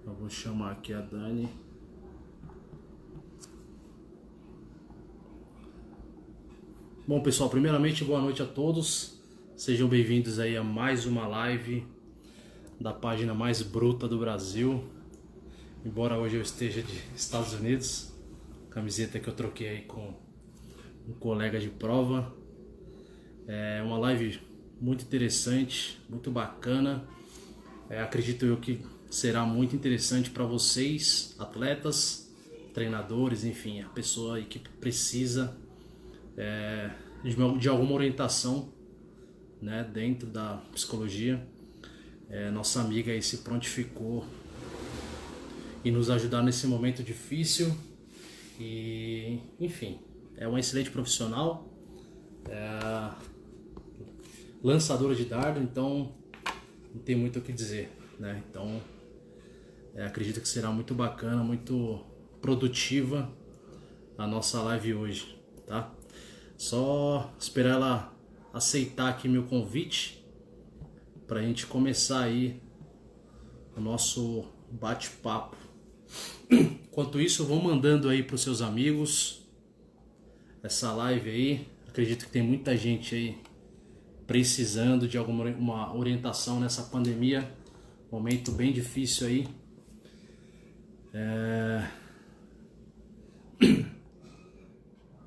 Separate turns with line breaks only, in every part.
Eu vou chamar aqui a Dani. Bom, pessoal, primeiramente, boa noite a todos. Sejam bem-vindos aí a mais uma live da página mais bruta do Brasil. Embora hoje eu esteja de Estados Unidos, camiseta que eu troquei aí com um colega de prova. É uma live muito interessante, muito bacana. Acredito eu que será muito interessante para vocês, atletas, treinadores, enfim, a pessoa aí que precisa de alguma orientação, né, dentro da psicologia. Nossa amiga aí se prontificou e nos ajudar nesse momento difícil e, enfim, é uma excelente profissional, lançadora de dardo, então não tem muito o que dizer, né? Então acredito que será muito bacana, muito produtiva a nossa live hoje, tá? Só esperar ela aceitar aqui meu convite pra gente começar aí o nosso bate-papo. Enquanto isso, vão mandando aí pros seus amigos essa live aí. Acredito que tem muita gente aí precisando de uma orientação nessa pandemia, momento bem difícil aí.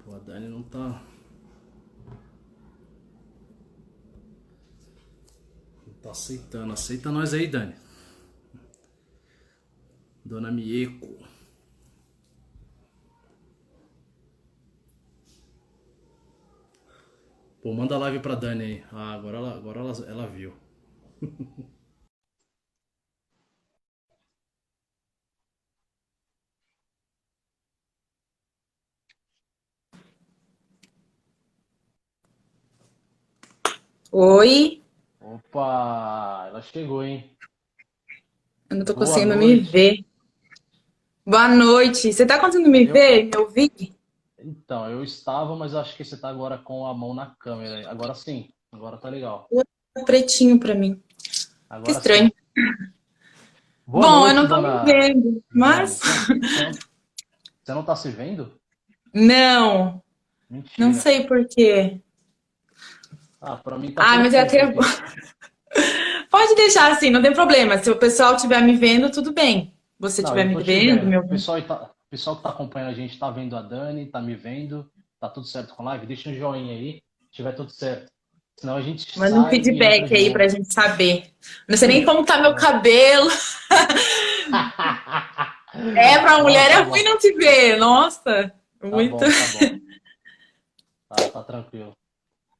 Pô, a Dani não tá aceitando. Aceita nós aí, Dani. Dona Mieko. Pô, manda a live pra Dani aí. Ah, agora ela viu.
Oi,
Opa, ela chegou, hein?
eu não tô
Boa
conseguindo me
noite.
ver. Boa noite. Você tá conseguindo me
Eu,
ver, me ouvir?
então, eu estava, mas acho que você tá agora com a mão na câmera. Agora sim, agora tá legal.
Tá pretinho pra mim. Que
Agora sim.
estranho.
Boa
Bom, eu
noite,
não tô me
dona
vendo,
Dani.
mas
Você não tá se vendo?
não, não
Mentira.
sei por quê.
Ah, pra mim tá
Ah, mas é
perfeito
até
aqui.
pode deixar assim, não tem problema. Se o pessoal estiver me vendo, tudo bem. Você
Não,
estiver
eu
me
tô te
vendo,
vendo.
me
O
ouvindo.
pessoal, o pessoal que tá acompanhando a gente tá vendo a Dani, tá me vendo. Tá tudo certo com a live? Deixa um joinha aí, se tiver tudo certo. Senão a gente
Manda um
sai e entra
feedback
de
aí pra
novo.
gente saber. Não sei nem como tá meu cabelo. É, pra
Não,
mulher
tá
é ruim
bom.
não te ver. Nossa,
Tá
muito.
bom, tá bom. Tá tranquilo.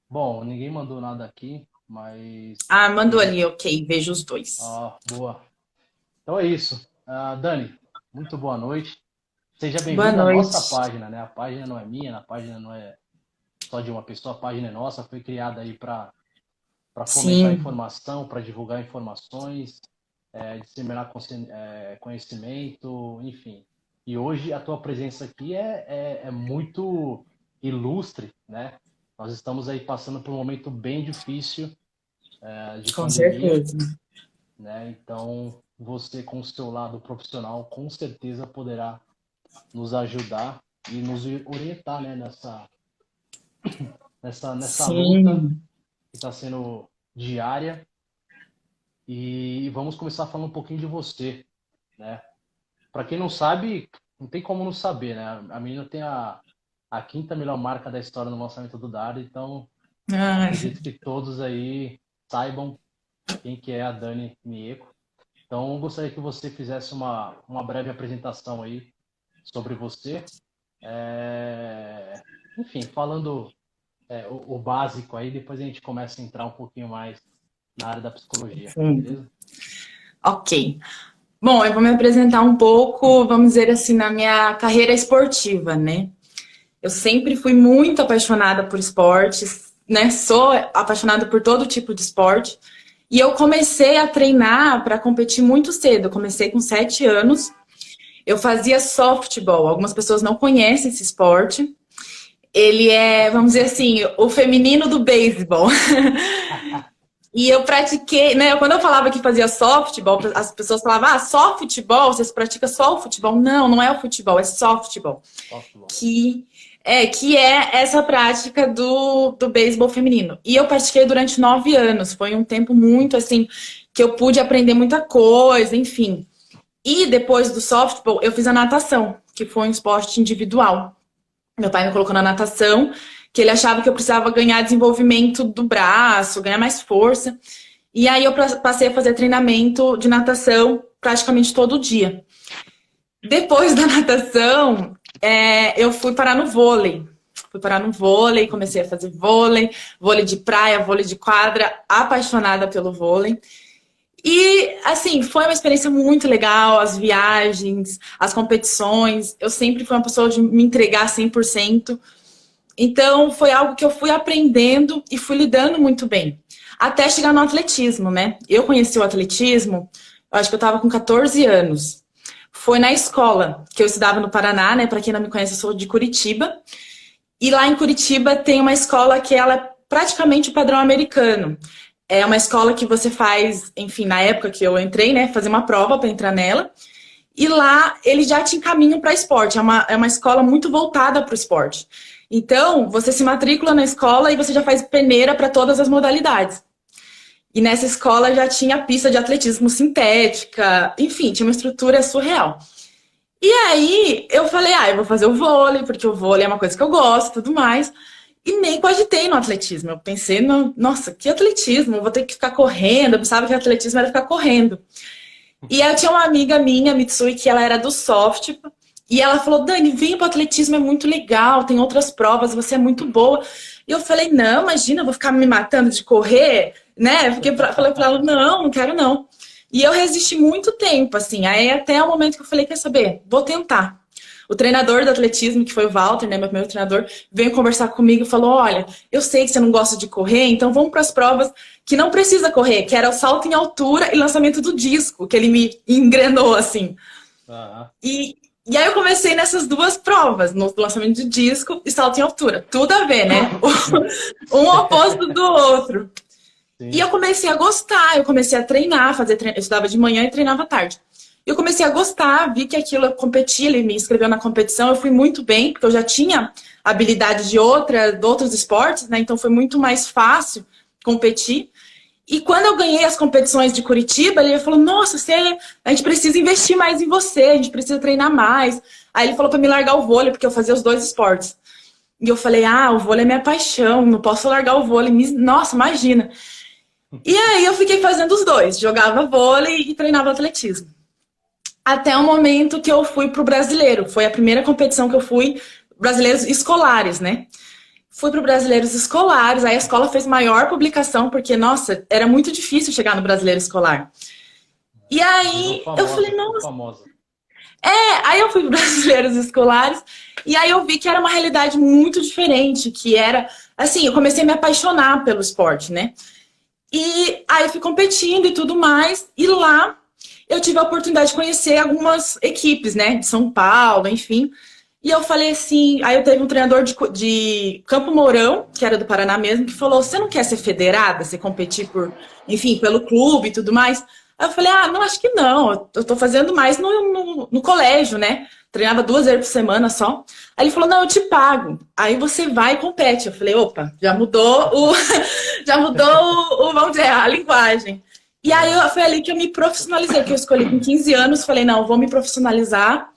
Bom, ninguém mandou nada aqui, mas
Ah, mandou
acredito.
ali, ok, vejo os dois.
Ah, boa. Então é isso. Dani, muito boa noite. Seja
Boa
bem-vinda à nossa
noite.
página, né? A página não é minha, a página não é só de uma pessoa, a página é nossa, foi criada aí para fomentar
Sim,
informação, para divulgar informações, disseminar conhecimento, enfim. E hoje a tua presença aqui é muito ilustre, né? Nós estamos aí passando por um momento bem difícil, de
com
pandemia,
certeza.
né? Então, você com o seu lado profissional, com certeza poderá nos ajudar e nos orientar, né, nessa luta
Sim,
que está sendo diária. E vamos começar falando um pouquinho de você, né? Para quem não sabe, não tem como não saber, né? A menina tem a quinta melhor marca da história no lançamento do dardo, então
ai,
acredito que todos aí saibam quem que é a Dani Mieko. Então, eu gostaria que você fizesse uma breve apresentação aí sobre você. Enfim, falando o básico aí, depois a gente começa a entrar um pouquinho mais na área da psicologia,
sim.
beleza?
Ok. Bom, eu vou me apresentar um pouco, vamos dizer assim, na minha carreira esportiva, né? Eu sempre fui muito apaixonada por esportes, né? Sou apaixonada por todo tipo de esporte. E eu comecei a treinar para competir muito cedo. Eu comecei com 7 anos. Eu fazia softball. Algumas pessoas não conhecem esse esporte. Ele é, vamos dizer assim, o feminino do beisebol. E eu pratiquei, né? Quando eu falava que fazia softball, as pessoas falavam, ah, só futebol? Você pratica só o futebol? Não, não é o futebol, é softball.
Softball.
Que é essa prática do beisebol feminino. E eu pratiquei durante 9 anos. Foi um tempo muito, assim, que eu pude aprender muita coisa, enfim. E depois do softball, eu fiz a natação, que foi um esporte individual. Meu pai me colocou na natação, que ele achava que eu precisava ganhar desenvolvimento do braço, ganhar mais força. E aí eu passei a fazer treinamento de natação praticamente todo dia. Depois da natação, eu fui parar no vôlei. Fui parar no vôlei, comecei a fazer vôlei, vôlei de praia, vôlei de quadra, apaixonada pelo vôlei. E, assim, foi uma experiência muito legal, as viagens, as competições. Eu sempre fui uma pessoa de me entregar 100%. Então, foi algo que eu fui aprendendo e fui lidando muito bem. Até chegar no atletismo, né? Eu conheci o atletismo, eu acho que eu estava com 14 anos. Foi na escola, que eu estudava no Paraná, né? Para quem não me conhece, eu sou de Curitiba. E lá em Curitiba tem uma escola que ela é praticamente o padrão americano. É uma escola que você faz, enfim, na época que eu entrei, né? Fazer uma prova para entrar nela. E lá eles já te encaminham para esporte. É uma escola muito voltada para o esporte. Então, você se matricula na escola e você já faz peneira para todas as modalidades. E nessa escola já tinha pista de atletismo sintética, enfim, tinha uma estrutura surreal. E aí eu falei, eu vou fazer o vôlei, porque o vôlei é uma coisa que eu gosto e tudo mais. E nem cogitei no atletismo. Eu pensei, nossa, que atletismo? Eu vou ter que ficar correndo. Eu pensava que atletismo era ficar correndo. E aí eu tinha uma amiga minha, Mitsui, que ela era do softball. E ela falou, Dani, vem pro atletismo, é muito legal, tem outras provas, você é muito boa. E eu falei, não, imagina, eu vou ficar me matando de correr, né? Falei pra ela, não quero não. E eu resisti muito tempo, assim. Aí até o momento que eu falei, quer saber? Vou tentar. O treinador do atletismo, que foi o Walter, né, meu primeiro treinador, veio conversar comigo e falou, olha, eu sei que você não gosta de correr, então vamos para as provas que não precisa correr, que era o salto em altura e lançamento do disco, que ele me engrenou, assim. E aí eu comecei nessas duas provas, no lançamento de disco e salto em altura. Tudo a ver, né? Um oposto do outro. Sim. E eu comecei a gostar, eu comecei a treinar, eu estudava de manhã e treinava à tarde. Eu comecei a gostar, vi que aquilo eu competia, ele me inscreveu na competição, eu fui muito bem, porque eu já tinha habilidade de outros esportes, né? Então foi muito mais fácil competir. E quando eu ganhei as competições de Curitiba, ele falou, nossa, a gente precisa investir mais em você, a gente precisa treinar mais. Aí ele falou para me largar o vôlei, porque eu fazia os dois esportes. E eu falei, o vôlei é minha paixão, não posso largar o vôlei. Nossa, imagina. E aí eu fiquei fazendo os dois, jogava vôlei e treinava atletismo. Até o momento que eu fui pro Brasileiro. Foi a primeira competição que eu fui, brasileiros escolares, né? Fui pro Brasileiros Escolares, aí a escola fez maior publicação, porque, nossa, era muito difícil chegar no Brasileiro Escolar. E aí eu falei, nossa... Aí eu fui pro Brasileiros Escolares, e aí eu vi que era uma realidade muito diferente, que era... Assim, eu comecei a me apaixonar pelo esporte, né? E aí eu fui competindo e tudo mais, e lá eu tive a oportunidade de conhecer algumas equipes, né? De São Paulo, enfim. E eu falei assim, aí eu teve um treinador de Campo Mourão, que era do Paraná mesmo, que falou, você não quer ser federada, você competir pelo clube e tudo mais? Aí eu falei, não, acho que não, eu tô fazendo mais no colégio, né? Treinava 2 vezes por semana só. Aí ele falou, não, eu te pago. Aí você vai e compete. Eu falei, opa, já mudou vamos dizer, a linguagem. E aí foi ali que eu me profissionalizei, que eu escolhi com 15 anos, falei, não, vou me profissionalizar,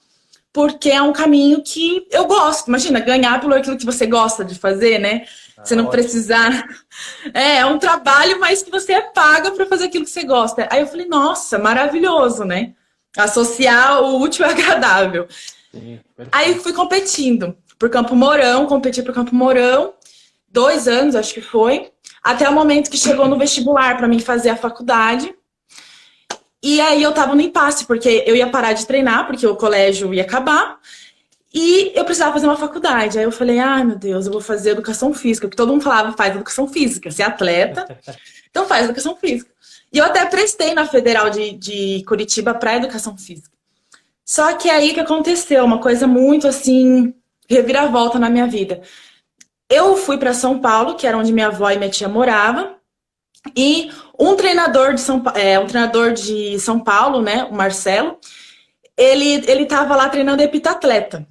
porque é um caminho que eu gosto. Imagina, ganhar pelo aquilo que você gosta de fazer, né? Você não precisar... É um trabalho, mas que você é paga para fazer aquilo que você gosta. Aí eu falei, nossa, maravilhoso, né? Associar o útil ao agradável. Sim, aí fui competindo por Campo Mourão, competi por Campo Mourão, 2 anos, acho que foi, até o momento que chegou no vestibular para mim fazer a faculdade. E aí eu tava no impasse, porque eu ia parar de treinar, porque o colégio ia acabar, e eu precisava fazer uma faculdade. Aí eu falei, meu Deus, eu vou fazer educação física, porque todo mundo falava, faz educação física, você é atleta, então faz educação física. E eu até prestei na Federal de Curitiba para educação física. Só que aí que aconteceu, uma coisa muito assim, reviravolta na minha vida. Eu fui para São Paulo, que era onde minha avó e minha tia moravam, E um treinador de São Paulo, né, o Marcelo, ele tava lá treinando heptatleta.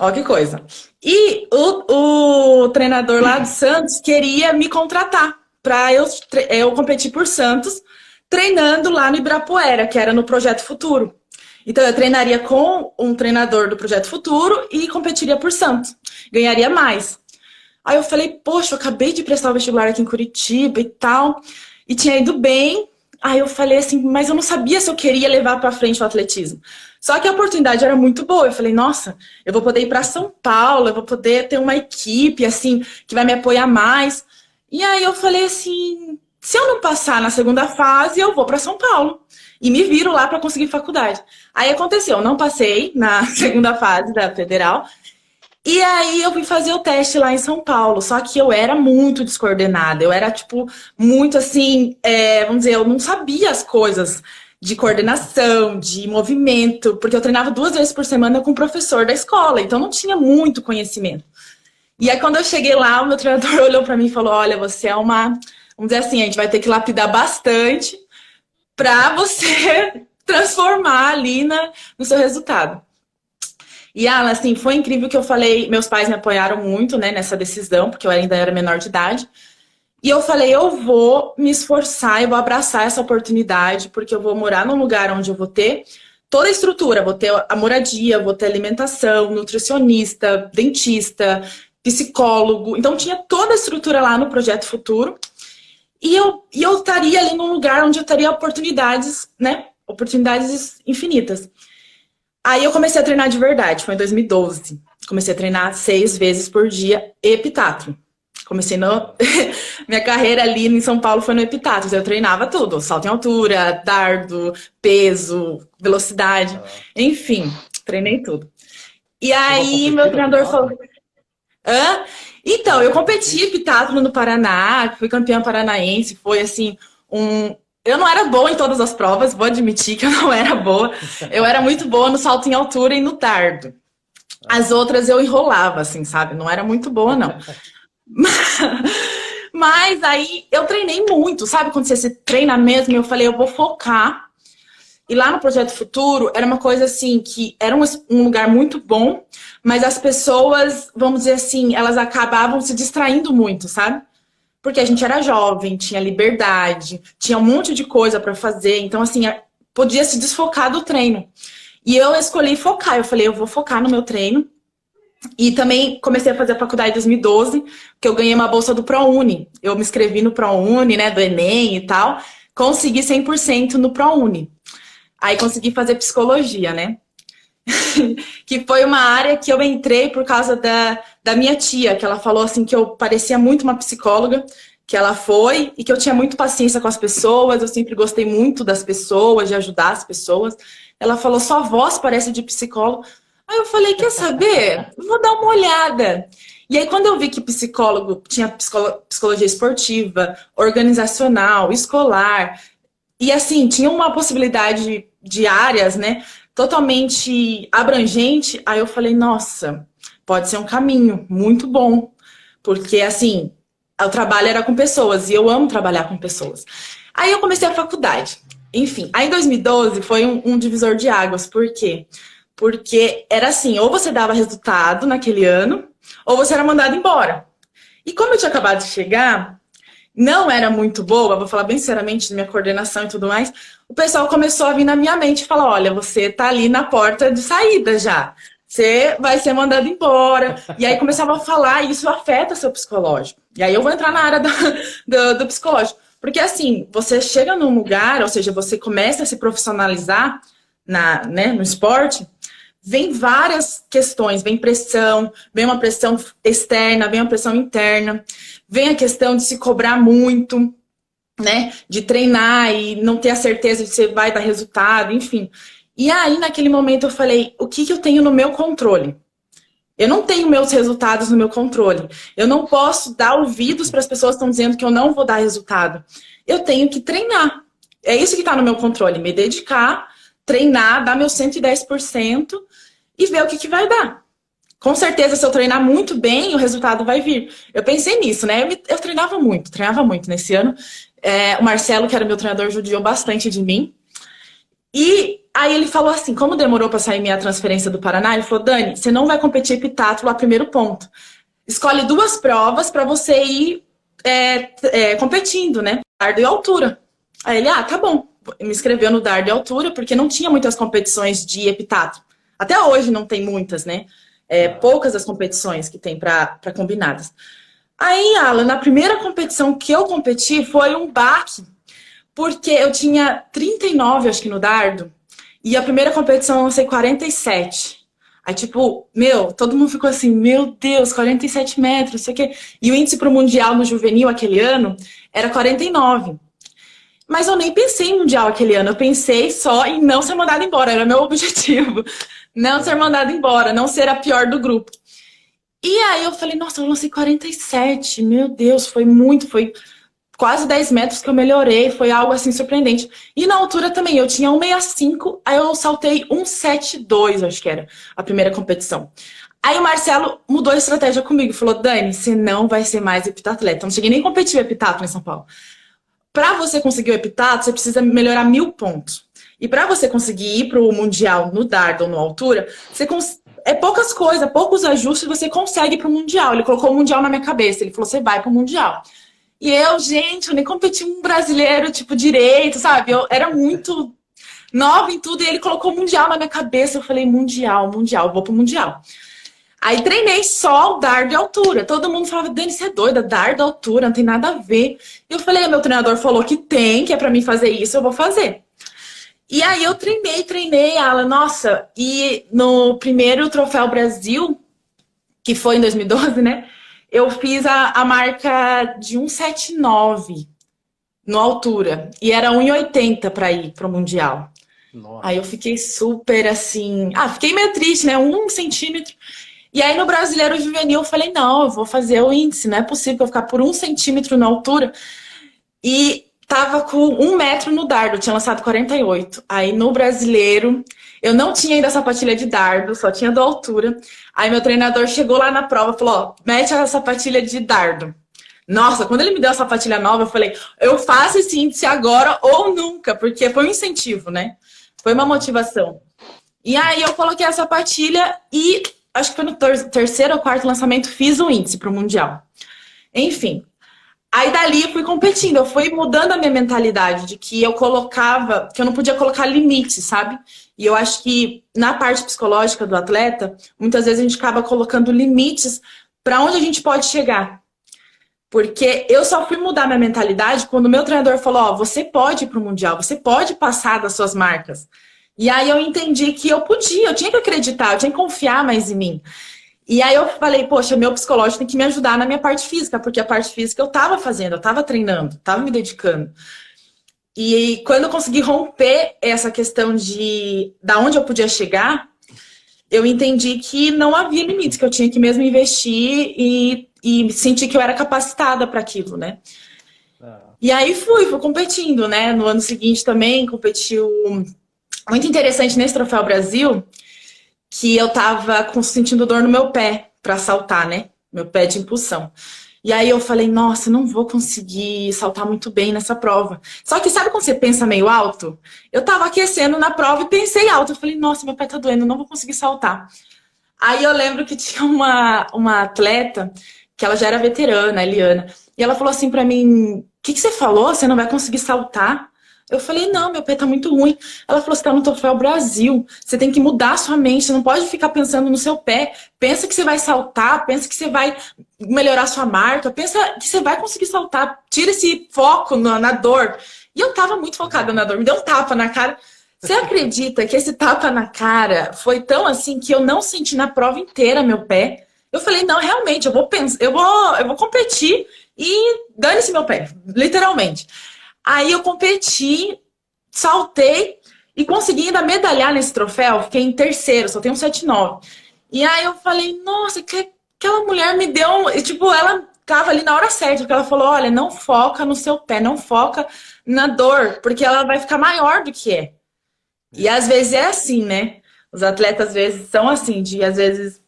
Olha que coisa. E o treinador lá de Santos queria me contratar para eu competir por Santos, treinando lá no Ibirapuera, que era no Projeto Futuro. Então eu treinaria com um treinador do Projeto Futuro e competiria por Santos. Ganharia mais. Aí eu falei, poxa, eu acabei de prestar o vestibular aqui em Curitiba e tal, e tinha ido bem. Aí eu falei assim, mas eu não sabia se eu queria levar para frente o atletismo. Só que a oportunidade era muito boa. Eu falei, nossa, eu vou poder ir para São Paulo, eu vou poder ter uma equipe assim que vai me apoiar mais. E aí eu falei assim, se eu não passar na segunda fase, eu vou para São Paulo e me viro lá para conseguir faculdade. Aí aconteceu, eu não passei na segunda fase da federal. E aí eu fui fazer o teste lá em São Paulo, só que eu era muito descoordenada, eu era, tipo, muito assim, vamos dizer, eu não sabia as coisas de coordenação, de movimento, porque eu treinava 2 vezes por semana com o professor da escola, então não tinha muito conhecimento. E aí quando eu cheguei lá, o meu treinador olhou pra mim e falou, olha, você é uma, vamos dizer assim, a gente vai ter que lapidar bastante pra você transformar ali no seu resultado. E, Alan, assim, foi incrível que eu falei, meus pais me apoiaram muito, né, nessa decisão, porque eu ainda era menor de idade. E eu falei, eu vou me esforçar, eu vou abraçar essa oportunidade, porque eu vou morar num lugar onde eu vou ter toda a estrutura, vou ter a moradia, vou ter alimentação, nutricionista, dentista, psicólogo. Então tinha toda a estrutura lá no Projeto Futuro. E eu estaria ali num lugar onde eu teria oportunidades, né? Oportunidades infinitas. Aí eu comecei a treinar de verdade, foi em 2012. Comecei a treinar 6 vezes por dia, heptatlo. Comecei no... Minha carreira ali em São Paulo foi no heptatlo. Eu treinava tudo, salto em altura, dardo, peso, velocidade, enfim, treinei tudo. E aí meu treinador falou... Hã? Então, eu competi heptatlo no Paraná, fui campeã paranaense, foi assim, eu não era boa em todas as provas, vou admitir que eu não era boa. Eu era muito boa no salto em altura e no dardo. As outras eu enrolava, assim, sabe? Não era muito boa, não. Mas aí eu treinei muito, sabe? Quando você se treina mesmo, eu falei, eu vou focar. E lá no Projeto Futuro era uma coisa assim, que era um lugar muito bom, mas as pessoas, vamos dizer assim, elas acabavam se distraindo muito, sabe? Porque a gente era jovem, tinha liberdade, tinha um monte de coisa para fazer, então assim, podia se desfocar do treino. E eu escolhi focar, eu falei, eu vou focar no meu treino. E também comecei a fazer a faculdade em 2012, porque eu ganhei uma bolsa do ProUni. Eu me inscrevi no ProUni, né, do Enem e tal, consegui 100% no ProUni. Aí consegui fazer psicologia, né? Que foi uma área que eu entrei por causa da minha tia, que ela falou assim que eu parecia muito uma psicóloga, que ela foi, e que eu tinha muito paciência com as pessoas, eu sempre gostei muito das pessoas, de ajudar as pessoas. Ela falou, sua voz parece de psicólogo. Aí eu falei, quer saber? Vou dar uma olhada. E aí quando eu vi que psicólogo tinha psicologia esportiva, organizacional, escolar, e assim, tinha uma possibilidade de áreas, né, totalmente abrangente, aí eu falei, nossa, pode ser um caminho muito bom, porque assim, o trabalho era com pessoas, e eu amo trabalhar com pessoas. Aí eu comecei a faculdade. Enfim, aí em 2012 foi um divisor de águas, por quê? Porque era assim, ou você dava resultado naquele ano, ou você era mandado embora. E como eu tinha acabado de chegar, não era muito boa, vou falar bem sinceramente da minha coordenação e tudo mais, o pessoal começou a vir na minha mente e falar, olha, você tá ali na porta de saída já, você vai ser mandado embora. E aí começava a falar, e isso afeta seu psicológico. E aí eu vou entrar na área do psicológico. Porque assim, você chega num lugar, ou seja, você começa a se profissionalizar né, no esporte, vem várias questões, vem pressão, vem uma pressão externa, vem uma pressão interna, vem a questão de se cobrar muito, né? De treinar e não ter a certeza de que você vai dar resultado, enfim. E aí, naquele momento, eu falei, o que eu tenho no meu controle? Eu não tenho meus resultados no meu controle. Eu não posso dar ouvidos para as pessoas que estão dizendo que eu não vou dar resultado. Eu tenho que treinar. É isso que está no meu controle, me dedicar, treinar, dar meu 110% e ver o que vai dar. com certeza, se eu treinar muito bem, o resultado vai vir. Eu pensei nisso, né? Eu treinava muito nesse ano. O Marcelo, que era meu treinador, judiou bastante de mim. E aí ele falou assim, como demorou para sair minha transferência do Paraná, ele falou, Dani, você não vai competir heptatlo a primeiro ponto. Escolhe 2 provas para você ir competindo, né? Dardo e altura. Aí ele, tá bom. Me inscreveu no dardo e altura, porque não tinha muitas competições de heptatlo. Até hoje não tem muitas, né? Poucas as competições que tem para combinadas. Aí, Alan, na primeira competição que eu competi foi um baque, porque eu tinha 39, acho que no dardo, e a primeira competição eu lancei 47. Aí, tipo, todo mundo ficou assim, meu Deus, 47 metros, não sei o quê. E o índice pro Mundial no juvenil aquele ano era 49. Mas eu nem pensei em Mundial aquele ano, eu pensei só em não ser mandada embora, era meu objetivo. Não ser mandada embora, não ser a pior do grupo. E aí eu falei, nossa, eu lancei 47, meu Deus, foi quase 10 metros que eu melhorei, foi algo assim surpreendente. E na altura também, eu tinha 1,65, aí eu saltei 1,72, acho que era a primeira competição. Aí o Marcelo mudou a estratégia comigo, falou, Dani, você não vai ser mais heptatleta. Eu não cheguei nem a competir o heptatlo em São Paulo. Para você conseguir o heptatlo, você precisa melhorar 1000 pontos. E para você conseguir ir para o Mundial no dardo ou no altura, poucas coisas, poucos ajustes você consegue para o Mundial. Ele colocou o Mundial na minha cabeça, ele falou, você vai para o Mundial. E eu nem competi um brasileiro, tipo, direito, sabe? Eu era muito nova em tudo, e ele colocou Mundial na minha cabeça. Eu falei, Mundial, vou pro Mundial. Aí treinei só o dardo e altura. Todo mundo falava, Dani, você é doida, dardo, altura, não tem nada a ver. E eu falei, meu treinador falou que é pra mim fazer isso, eu vou fazer. E aí eu treinei, Alan, nossa, e no primeiro Troféu Brasil, que foi em 2012, né? Eu fiz a marca de 1,79 no altura. E era 1,80 para ir pro Mundial. Nossa. Aí eu fiquei super assim... fiquei meio triste, né? 1 centímetro. E aí no Brasileiro Juvenil eu falei, não, eu vou fazer o índice. Não é possível eu ficar por 1 centímetro na altura. E tava com 1 metro no dardo. Eu tinha lançado 48. Aí no Brasileiro... Eu não tinha ainda a sapatilha de dardo, só tinha da altura. Aí meu treinador chegou lá na prova e falou, mete a sapatilha de dardo. Nossa, quando ele me deu a sapatilha nova, eu falei, eu faço esse índice agora ou nunca, porque foi um incentivo, né? Foi uma motivação. E aí eu coloquei a sapatilha e acho que foi no terceiro ou quarto lançamento, fiz o índice pro Mundial. Enfim. Aí dali eu fui competindo, eu fui mudando a minha mentalidade de que eu não podia colocar limites, sabe? E eu acho que na parte psicológica do atleta, muitas vezes a gente acaba colocando limites para onde a gente pode chegar. Porque eu só fui mudar minha mentalidade quando o meu treinador falou, você pode ir pro Mundial, você pode passar das suas marcas. E aí eu entendi que eu tinha que acreditar, eu tinha que confiar mais em mim. E aí eu falei, poxa, meu psicológico tem que me ajudar na minha parte física, porque a parte física eu tava fazendo, eu tava treinando, tava me dedicando. E quando eu consegui romper essa questão da onde eu podia chegar, eu entendi que não havia limites, que eu tinha que mesmo investir e sentir que eu era capacitada para aquilo, né? E aí fui competindo, né? No ano seguinte também competiu muito interessante nesse Troféu Brasil, que eu tava sentindo dor no meu pé para saltar, né? Meu pé de impulsão. E aí eu falei, nossa, não vou conseguir saltar muito bem nessa prova. Só que sabe quando você pensa meio alto? Eu tava aquecendo na prova e pensei alto. Eu falei, nossa, meu pé tá doendo, não vou conseguir saltar. Aí eu lembro que tinha uma atleta, que ela já era veterana, a Eliana, e ela falou assim pra mim, o que você falou? Você não vai conseguir saltar? Eu falei, não, meu pé tá muito ruim. Ela falou, você tá no Troféu Brasil, você tem que mudar a sua mente, você não pode ficar pensando no seu pé. Pensa que você vai saltar, pensa que você vai melhorar a sua marca, pensa que você vai conseguir saltar. Tira esse foco na dor. E eu tava muito focada na dor, me deu um tapa na cara. Você acredita que esse tapa na cara foi tão assim que eu não senti na prova inteira meu pé? Eu falei, não, realmente, eu vou competir e dane-se meu pé, literalmente. Aí eu competi, saltei e consegui ainda medalhar nesse troféu. Fiquei em terceiro, só tenho um 7,9. E aí eu falei, nossa, que aquela mulher me deu... Tipo, ela tava ali na hora certa, porque ela falou, olha, não foca no seu pé, não foca na dor, porque ela vai ficar maior do que é. E às vezes é assim, né? Os atletas às vezes são assim, às vezes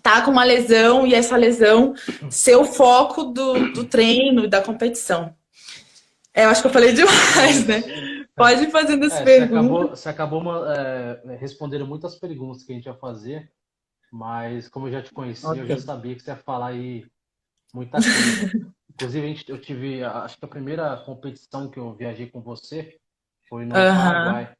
tá com uma lesão e essa lesão ser o foco do treino e da competição. Eu acho que eu falei demais, né? Pode ir fazendo as perguntas.
Você acabou respondendo muitas perguntas que a gente ia fazer, mas como eu já te conhecia, eu já
Ok.
sabia que você ia falar aí muita coisa. Inclusive, eu tive, acho que a primeira competição que eu viajei com você foi no
Aham,
Paraguai,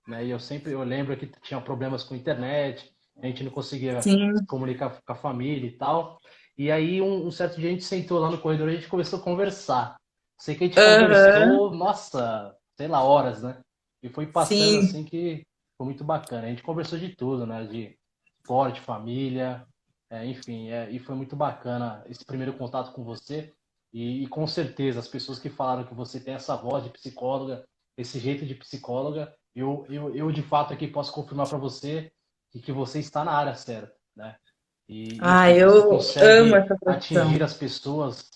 né? E eu lembro que tinha problemas com a internet, a gente não conseguia se
sim.
comunicar com a família e tal. E aí, um certo dia, a gente sentou lá no corredor e a gente começou a conversar. Sei que a gente
Aham,
conversou, nossa, sei lá, horas, né? E foi passando
sim.
assim que foi muito bacana. A gente conversou de tudo, né? De esporte, família, enfim, e foi muito bacana esse primeiro contato com você. E com certeza, as pessoas que falaram que você tem essa voz de psicóloga, esse jeito de psicóloga, eu de fato aqui posso confirmar para você que você está na área certa, né? Enfim, você
Eu amo
consegue
essa
atingir
profissão.
as pessoas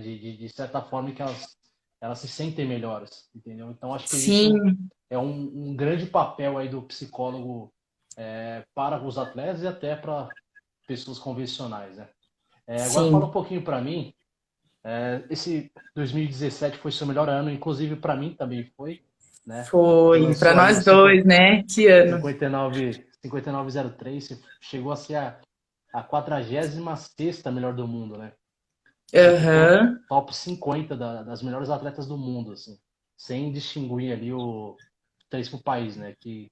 de certa forma que elas se sentem melhores, entendeu? Então acho que isso
Sim,
é um grande papel aí do psicólogo para os atletas e até para pessoas convencionais, né? Agora fala um
sim.
pouquinho para mim. Esse 2017 foi seu melhor ano, inclusive para mim também foi, né? Você
Foi. Para
lançou aí
nós
o
dois, né? Que ano.
5903, você chegou a ser a 46ª melhor do mundo, né? Você ficou
Aham.
top 50 das melhores atletas do mundo, assim, sem distinguir ali o três pro país, né? Que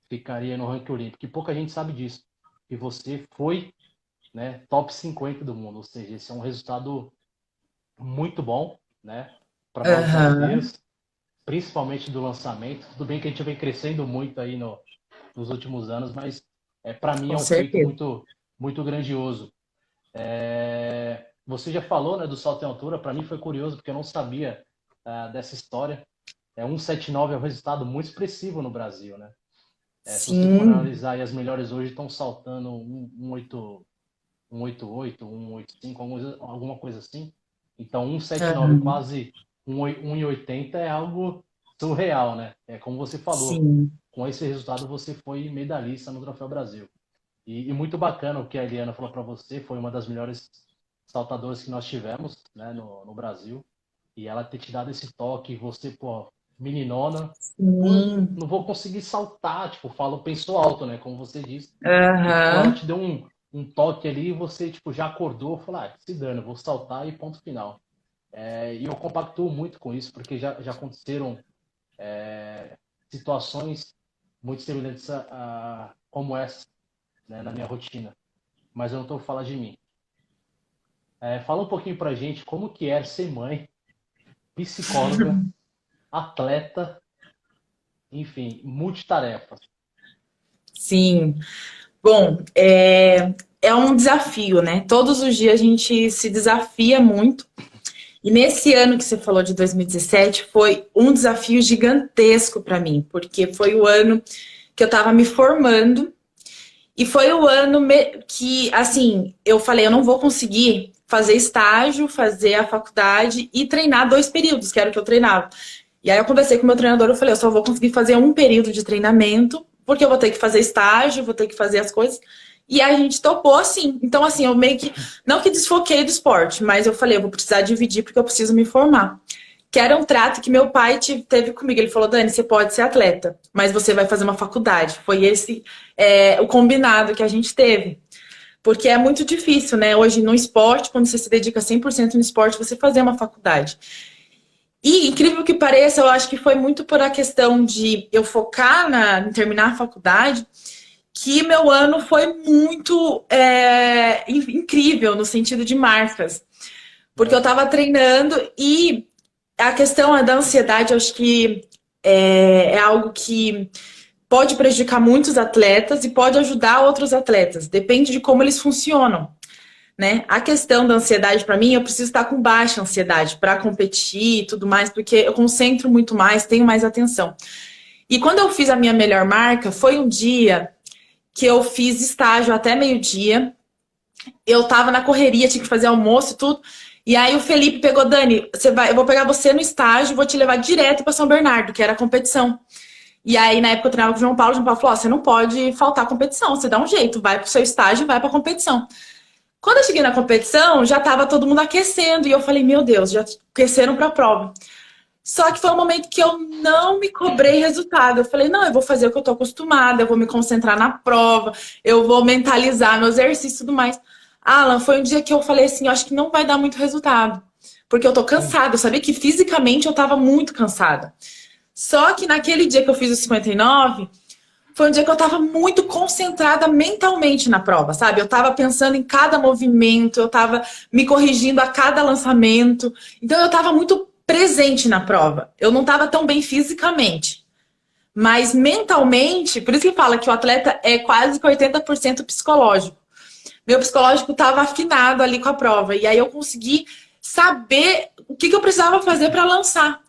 ficaria no ranking olímpico. E pouca gente sabe disso. E você foi, né, top 50 do mundo, ou seja, esse é um resultado muito bom, né, para nós
Aham.
brasileiros, principalmente do lançamento. Tudo bem que a gente vem crescendo muito aí nos últimos anos, mas para mim
Com
é um feito
certeza.
muito grandioso. Você já falou, né, do salto em altura. Para mim foi curioso porque eu não sabia dessa história. 1,79 é um resultado muito expressivo no Brasil, né? Se você for
Sim.
analisar, aí, as melhores hoje estão saltando 1,88, 1,85, alguma coisa assim. Então, 1,79,
Aham.
quase 1,80 é algo surreal, né? É como você falou,
Sim.
com esse resultado você foi medalhista no Troféu Brasil. E muito bacana o que a Eliana falou para você, foi uma das melhores saltadoras que nós tivemos, né, no Brasil. E ela ter te dado esse toque, você, pô, meninona, pô,
Sim.
não vou conseguir saltar, tipo, pensou alto, né, como você disse. E, tipo, ela
Aham.
te deu um toque ali e você, tipo, já acordou, falou, se dane, eu vou saltar e ponto final. E eu compactuo muito com isso, porque já aconteceram situações muito semelhantes como essa, né, na minha rotina. Mas eu não estou falando de mim. Fala um pouquinho pra gente como que é ser mãe, psicóloga, atleta, enfim, multitarefas.
Sim. Bom, é um desafio, né? Todos os dias a gente se desafia muito. E nesse ano que você falou de 2017 foi um desafio gigantesco para mim, porque foi o ano que eu estava me formando e foi o ano que, assim, eu falei, eu não vou conseguir fazer estágio, fazer a faculdade e treinar 2 períodos, que era o que eu treinava. E aí eu conversei com o meu treinador, eu falei, eu só vou conseguir fazer um período de treinamento, porque eu vou ter que fazer estágio, vou ter que fazer as coisas. E a gente topou assim. Então, assim, eu meio que, não que desfoquei do esporte, mas eu falei, eu vou precisar dividir porque eu preciso me formar. Que era um trato que meu pai teve comigo. Ele falou, Dani, você pode ser atleta, mas você vai fazer uma faculdade. Foi esse o combinado que a gente teve. Porque é muito difícil, né? Hoje no esporte, quando você se dedica 100% no esporte, você fazer uma faculdade. E, incrível que pareça, eu acho que foi muito por a questão de eu focar em terminar a faculdade, que meu ano foi muito incrível no sentido de marcas. Porque eu
É,
estava treinando e a questão da ansiedade, eu acho que é algo que pode prejudicar muitos atletas e pode ajudar outros atletas. Depende de como eles funcionam. Né? A questão da ansiedade para mim, eu preciso estar com baixa ansiedade para competir e tudo mais, porque eu concentro muito mais, tenho mais atenção. E quando eu fiz a minha melhor marca, foi um dia que eu fiz estágio até meio-dia. Eu tava na correria, tinha que fazer almoço e tudo. E aí o Felipe pegou, Dani, eu vou pegar você no estágio, vou te levar direto para São Bernardo, que era a competição. E aí, na época, eu treinava com o João Paulo falou, ó, você não pode faltar à competição, você dá um jeito, vai pro seu estágio e vai pra competição. Quando eu cheguei na competição, já tava todo mundo aquecendo, e eu falei, meu Deus, já aqueceram pra prova. Só que foi um momento que eu não me cobrei resultado. Eu falei, não, eu vou fazer o que eu tô acostumada, eu vou me concentrar na prova, eu vou mentalizar meu exercício e tudo mais. Alan, foi um dia que eu falei assim, eu acho que não vai dar muito resultado. Porque eu tô cansada, eu sabia que fisicamente eu tava muito cansada. Só que naquele dia que eu fiz o 59, foi um dia que eu tava muito concentrada mentalmente na prova, sabe? Eu tava pensando em cada movimento, eu tava me corrigindo a cada lançamento. Então eu tava muito presente na prova. Eu não tava tão bem fisicamente, mas mentalmente, por isso que fala que o atleta é quase que 80% psicológico. Meu psicológico tava afinado ali com a prova. E aí eu consegui saber o que eu precisava fazer para lançar.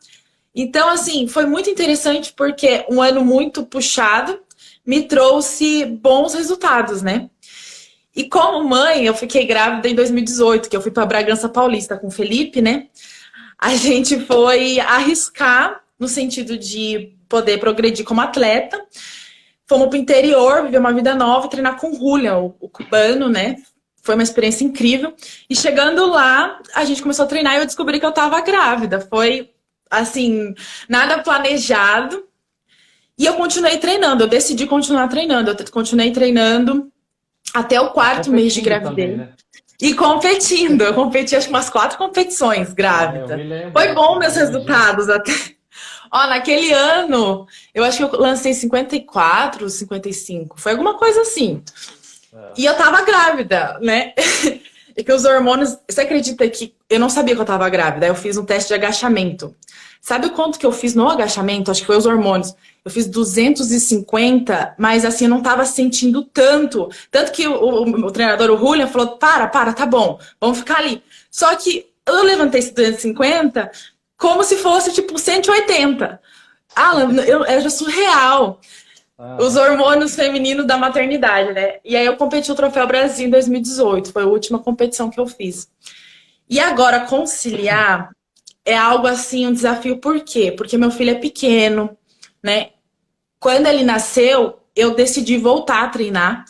Então, assim, foi muito interessante porque um ano muito puxado me trouxe bons resultados, né? E como mãe, eu fiquei grávida em 2018, que eu fui para Bragança Paulista com o Felipe, né? A gente foi arriscar no sentido de poder progredir como atleta. Fomos para o interior, viver uma vida nova, treinar com o Julian, o cubano, né? Foi uma experiência incrível. E chegando lá, a gente começou a treinar e eu descobri que eu estava grávida. Foi, assim, nada planejado. E eu continuei treinando, eu decidi continuar treinando. Eu continuei treinando até o quarto mês de gravidez. Também, né? E competindo. Eu competi acho que umas 4 competições grávida.
Eu me lembro,
foi bom meus resultados até. Ó, naquele ano, eu acho que eu lancei 54, 55. Foi alguma coisa assim. E eu tava grávida, né? E que os hormônios... Você acredita que eu não sabia que eu tava grávida? Eu fiz um teste de agachamento. Sabe o quanto que eu fiz no agachamento? Acho que foi os hormônios. Eu fiz 250, mas assim, eu não tava sentindo tanto. Tanto que o treinador, o Julian, falou, para, tá bom, vamos ficar ali. Só que eu levantei esse 250 como se fosse, tipo, 180. Alan, era surreal. Os hormônios femininos da maternidade, né? E aí eu competi o Troféu Brasil em 2018. Foi a última competição que eu fiz. E agora, conciliar é algo assim, um desafio. Por quê? Porque meu filho é pequeno, né? Quando ele nasceu, eu decidi voltar a treinar.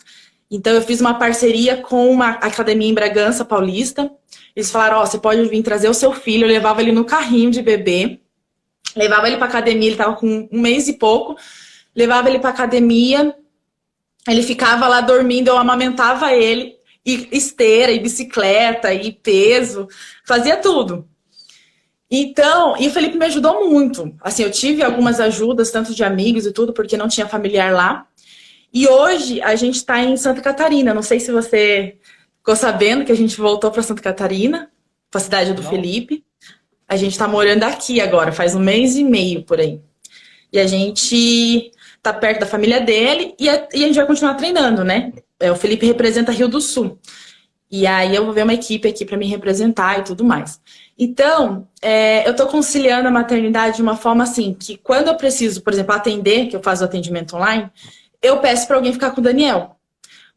Então, eu fiz uma parceria com uma academia em Bragança Paulista. Eles falaram, ó, você pode vir trazer o seu filho. Eu levava ele no carrinho de bebê. Levava ele pra academia, ele tava com 1 mês e pouco. Levava ele pra academia. Ele ficava lá dormindo, eu amamentava ele. E esteira, e bicicleta, e peso. Fazia tudo. Então, e o Felipe me ajudou muito. Assim, eu tive algumas ajudas, tanto de amigos e tudo, porque não tinha familiar lá. E hoje a gente está em Santa Catarina. Não sei se você ficou sabendo que a gente voltou para Santa Catarina, para a cidade do Felipe. A gente está morando aqui agora, faz 1 mês e meio por aí. E a gente tá perto da família dele e a gente vai continuar treinando, né? O Felipe representa Rio do Sul. E aí eu vou ver uma equipe aqui para me representar e tudo mais. Então, eu tô conciliando a maternidade de uma forma assim, que quando eu preciso, por exemplo, atender, que eu faço atendimento online, eu peço para alguém ficar com o Daniel.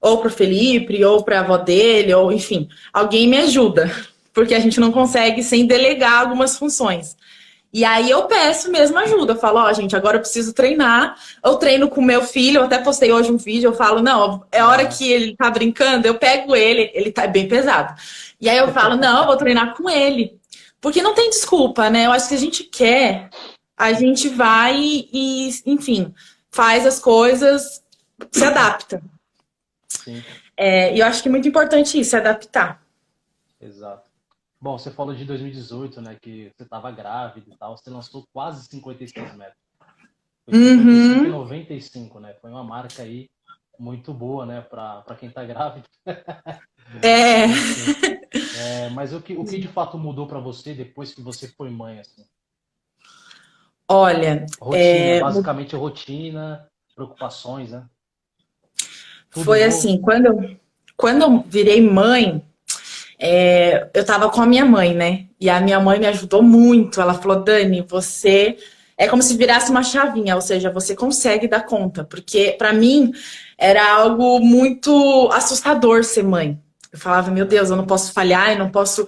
Ou pro Felipe, ou pra avó dele, ou enfim, alguém me ajuda. Porque a gente não consegue sem delegar algumas funções. E aí eu peço mesmo ajuda. Eu falo, ó, gente, agora eu preciso treinar. Eu treino com o meu filho, eu até postei hoje um vídeo, eu falo, não, é hora que ele tá brincando, eu pego ele tá bem pesado. E aí eu falo, não, eu vou treinar com ele. Porque não tem desculpa, né? Eu acho que se a gente quer, a gente vai e enfim, faz as coisas, se adapta.
Sim.
E eu acho que é muito importante isso, se adaptar.
Exato. Bom, você falou de 2018, né? Que você estava grávida e tal. Você lançou quase 56 metros. Foi 55,95, né? Foi uma marca aí muito boa, né? Para quem tá grávido. Mas o que de fato mudou para você depois que você foi mãe, assim?
Olha...
Rotina, basicamente rotina, preocupações, né?
Tudo foi novo. Assim, quando eu virei mãe... eu tava com a minha mãe, né? E a minha mãe me ajudou muito. Ela falou, Dani, você... É como se virasse uma chavinha, ou seja, você consegue dar conta. Porque, pra mim, era algo muito assustador ser mãe. Eu falava, meu Deus, eu não posso falhar, eu não posso,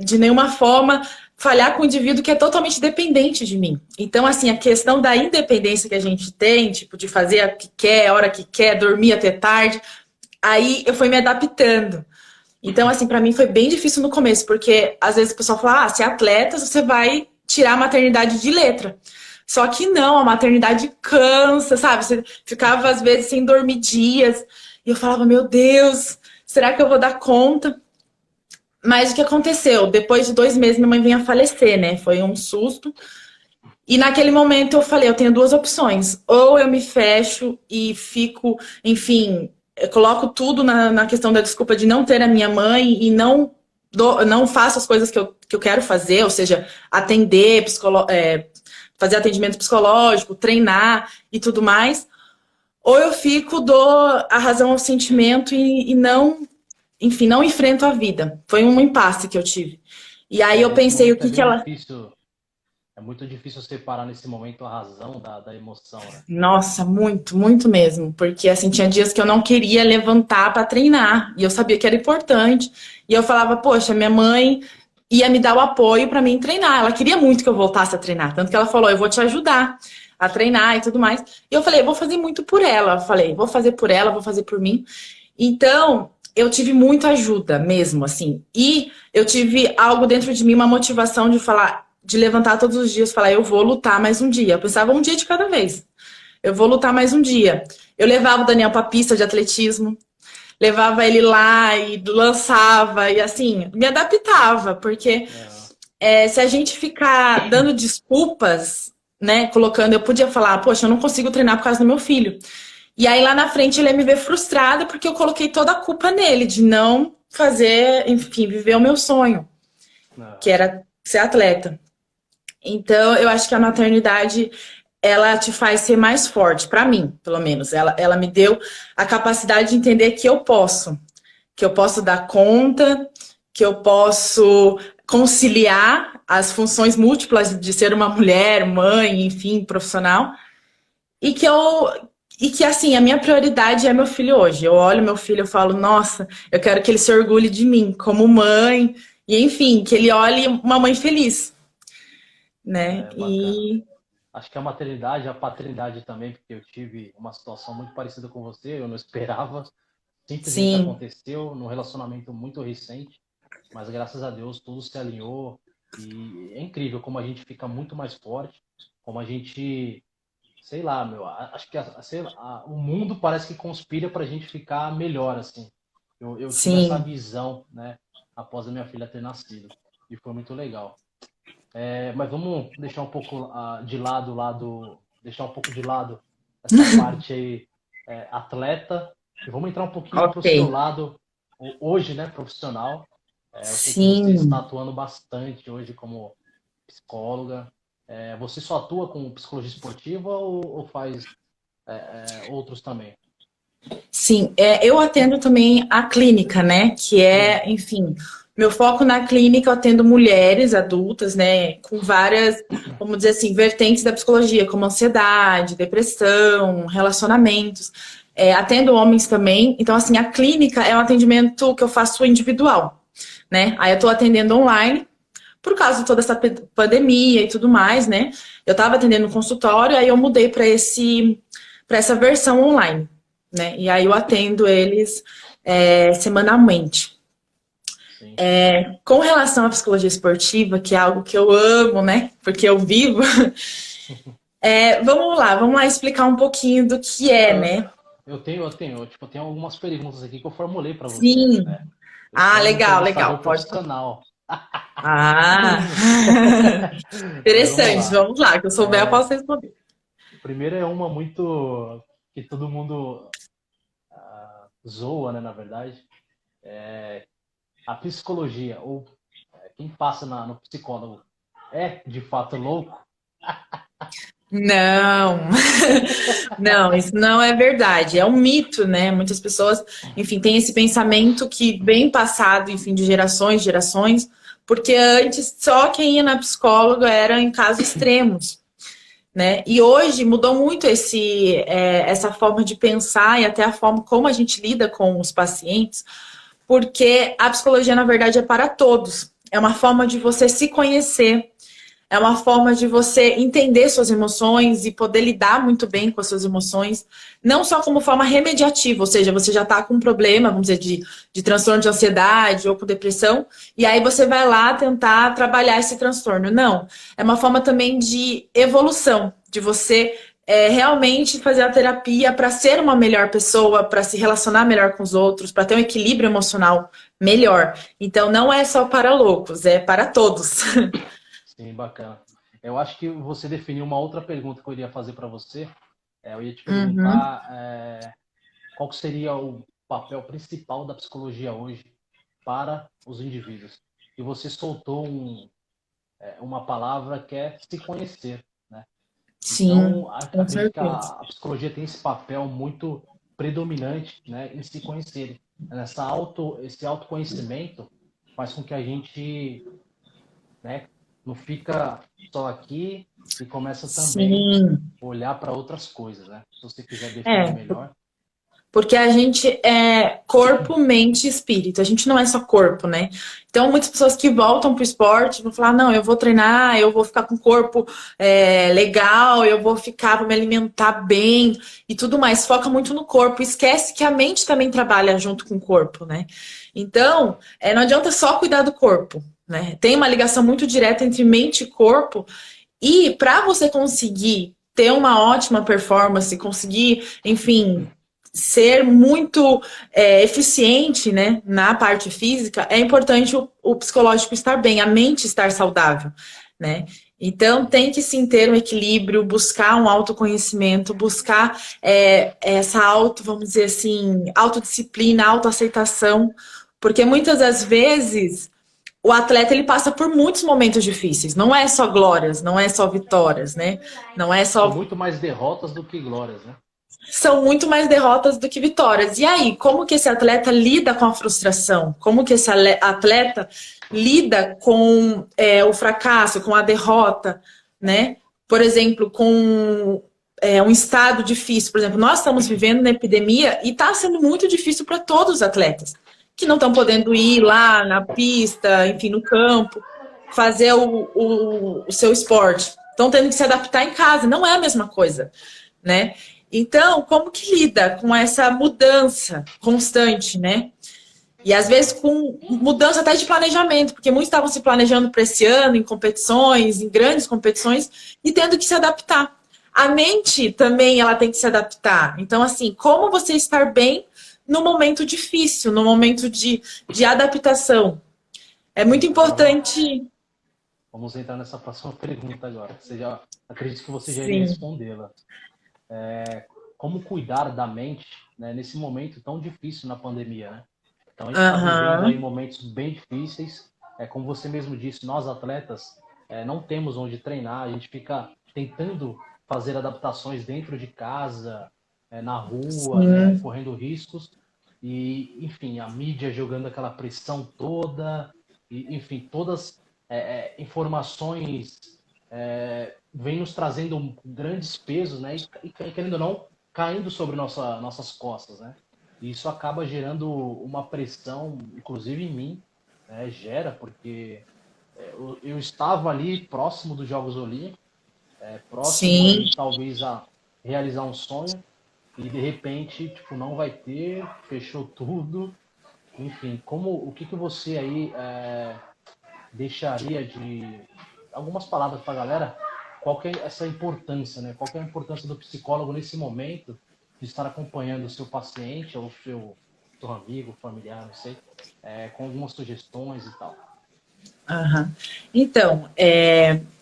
de nenhuma forma, falhar com um indivíduo que é totalmente dependente de mim. Então, assim, a questão da independência que a gente tem, tipo, de fazer o que quer, a hora que quer, dormir até tarde, aí eu fui me adaptando. Então, assim, pra mim foi bem difícil no começo, porque às vezes o pessoal fala, se é atleta, você vai tirar a maternidade de letra. Só que não, a maternidade cansa, sabe? Você ficava, às vezes, sem dormir dias. E eu falava, meu Deus, será que eu vou dar conta? Mas o que aconteceu? Depois de 2 meses, minha mãe veio a falecer, né? Foi um susto. E naquele momento eu falei, eu tenho duas opções. Ou eu me fecho e fico, enfim, eu coloco tudo na questão da desculpa de não ter a minha mãe e não faço as coisas que eu quero fazer, ou seja, atender, fazer atendimento psicológico, treinar e tudo mais. Ou eu fico, dou a razão ao sentimento e não, enfim, não enfrento a vida. Foi um impasse que eu tive. E aí eu
Nesse
pensei, o
momento
que que ela...
é muito difícil separar nesse momento a razão da emoção, né?
Nossa, muito, muito mesmo. Porque, assim, tinha dias que eu não queria levantar para treinar. E eu sabia que era importante. E eu falava, poxa, minha mãe ia me dar o apoio para mim treinar. Ela queria muito que eu voltasse a treinar. Tanto que ela falou, eu vou te ajudar a treinar e tudo mais. E eu falei, eu vou fazer muito por ela. Eu falei, vou fazer por ela, vou fazer por mim. Então, eu tive muita ajuda mesmo, assim. E eu tive algo dentro de mim, uma motivação de falar, de levantar todos os dias, falar, eu vou lutar mais um dia. Eu pensava um dia de cada vez. Eu vou lutar mais um dia. Eu levava o Daniel para a pista de atletismo, levava ele lá e lançava, e assim, me adaptava, porque se a gente ficar dando desculpas, né, colocando, eu podia falar, poxa, eu não consigo treinar por causa do meu filho. E aí lá na frente ele ia me ver frustrada porque eu coloquei toda a culpa nele de não fazer, enfim, viver o meu sonho, que era ser atleta. Então eu acho que a maternidade ela te faz ser mais forte, pra mim, pelo menos. Ela me deu a capacidade de entender que eu posso dar conta, que eu posso conciliar as funções múltiplas de ser uma mulher, mãe, enfim, profissional, e que assim, a minha prioridade é meu filho hoje. Eu olho meu filho e falo, nossa, eu quero que ele se orgulhe de mim como mãe, e enfim, que ele olhe uma mãe feliz, né?
Bacana. Acho que a maternidade, a paternidade também, porque eu tive uma situação muito parecida com você, eu não esperava, simplesmente
Sim,
aconteceu num relacionamento muito recente, mas graças a Deus tudo se alinhou e é incrível como a gente fica muito mais forte, como a gente, sei lá, meu, acho que sei lá, o mundo parece que conspira para a gente ficar melhor, assim. Eu tive essa
sim.
visão, né, após a minha filha ter nascido e foi muito legal. Mas vamos deixar um pouco deixar um pouco de lado essa parte aí atleta e vamos entrar um pouquinho para o
Ok.
seu lado hoje, né, profissional. Eu sei que você está
Sim.
atuando bastante hoje como psicóloga. Você só atua com psicologia esportiva ou faz outros também?
Sim, eu atendo também a clínica, né? Que é, enfim, meu foco na clínica, eu atendo mulheres adultas, né? Com várias, vamos dizer assim, vertentes da psicologia, como ansiedade, depressão, relacionamentos. Atendo homens também. Então, assim, a clínica é um atendimento que eu faço individual, né? Aí eu tô atendendo online, por causa de toda essa pandemia e tudo mais, né? Eu tava atendendo no consultório, aí eu mudei para essa versão online, né? E aí eu atendo eles semanalmente.
Sim.
Com relação à psicologia esportiva, que é algo que eu amo, né? Porque eu vivo. Vamos lá explicar um pouquinho do que é,
Não,
né?
eu tenho algumas perguntas aqui que eu formulei para você,
Sim.
né? Eu
Ah,
sou um
legal,
entrevistador
legal. Pode.
profissional.
Ah,
Mas vamos
interessante.
lá.
Vamos lá, que eu souber, eu posso responder.
Primeiro é uma muito que todo mundo zoa, né, na verdade. A psicologia, ou quem passa no psicólogo, é de fato louco?
Não, não, isso não é verdade. É um mito, né? Muitas pessoas, enfim, têm esse pensamento que vem passado, enfim, de gerações, gerações, porque antes só quem ia na psicóloga era em casos extremos, né? E hoje mudou muito essa forma de pensar e até a forma como a gente lida com os pacientes, porque a psicologia, na verdade, é para todos. é uma forma de você se conhecer, é uma forma de você entender suas emoções e poder lidar muito bem com as suas emoções, não só como forma remediativa, ou seja, você já está com um problema, vamos dizer, de transtorno de ansiedade ou com depressão, e aí você vai lá tentar trabalhar esse transtorno. Não, é uma forma também de evolução, de você realmente fazer a terapia para ser uma melhor pessoa, para se relacionar melhor com os outros, para ter um equilíbrio emocional melhor. Então, não é só para loucos, é para todos.
Sim, bacana. Eu acho que você definiu uma outra pergunta que eu iria fazer para você. Eu ia te
Uhum.
perguntar qual que seria o papel principal da psicologia hoje para os indivíduos. E você soltou uma palavra que é se conhecer, né?
Sim,
Então,
com
acredito que
certeza.
a psicologia tem esse papel muito predominante, né, em se conhecer. Esse autoconhecimento faz com que a gente, né, não fica só aqui e começa também
Sim.
a olhar para outras coisas, né? Se você quiser definir
É,
melhor.
porque a gente é corpo, mente e espírito. A gente não é só corpo, né? Então, muitas pessoas que voltam pro esporte vão falar: não, eu vou treinar, eu vou ficar com o corpo legal, eu vou ficar, vou me alimentar bem e tudo mais. Foca muito no corpo. Esquece que a mente também trabalha junto com o corpo, né? Então, não adianta só cuidar do corpo, né? Tem uma ligação muito direta entre mente e corpo. E para você conseguir ter uma ótima performance, conseguir, enfim, ser muito eficiente, né, na parte física, é importante o psicológico estar bem, a mente estar saudável, né? Então tem que sim ter um equilíbrio, buscar um autoconhecimento, buscar essa vamos dizer assim, autodisciplina, autoaceitação, porque muitas das vezes o atleta ele passa por muitos momentos difíceis, não é só glórias, não é só vitórias, né? Não é
São
só
muito mais derrotas do que glórias, né?
são muito mais derrotas do que vitórias. E aí, como que esse atleta lida com a frustração? Como que esse atleta lida com o fracasso, com a derrota, né? Por exemplo, com um estado difícil. Por exemplo, nós estamos vivendo na epidemia e está sendo muito difícil para todos os atletas que não estão podendo ir lá na pista, enfim, no campo, fazer o seu esporte. Estão tendo que se adaptar em casa. Não é a mesma coisa, né? Então, como que lida com essa mudança constante, né? E às vezes com mudança até de planejamento, porque muitos estavam se planejando para esse ano em competições, em grandes competições, e tendo que se adaptar. A mente também ela tem que se adaptar. Então, assim, como você estar bem no momento difícil, no momento de adaptação? É muito
Sim, agora
importante.
vamos entrar nessa próxima pergunta agora. Acredito que você já iria
Sim.
respondê-la. Como cuidar da mente, né, nesse momento tão difícil na pandemia, né? Então a gente está vivendo aí
Aham.
momentos bem difíceis. Como você mesmo disse, nós atletas não temos onde treinar, a gente fica tentando fazer adaptações dentro de casa, na rua, né,
Sim.
correndo riscos. E, enfim, a mídia jogando aquela pressão toda, e, enfim, todas informações vêm nos trazendo grandes pesos, né? E querendo ou não, caindo sobre nossas costas, né? E isso acaba gerando uma pressão, inclusive em mim, né? Gera, porque eu estava ali próximo dos Jogos Olímpicos, próximo
Sim.
aí talvez a realizar um sonho, e de repente, tipo, não vai ter, fechou tudo. Enfim, o que você aí deixaria de algumas palavras para a galera? Qual que é essa importância, né? Qual que é a importância do psicólogo nesse momento de estar acompanhando o seu paciente ou o seu amigo, familiar, não sei, com algumas sugestões e tal?
Aham. Então,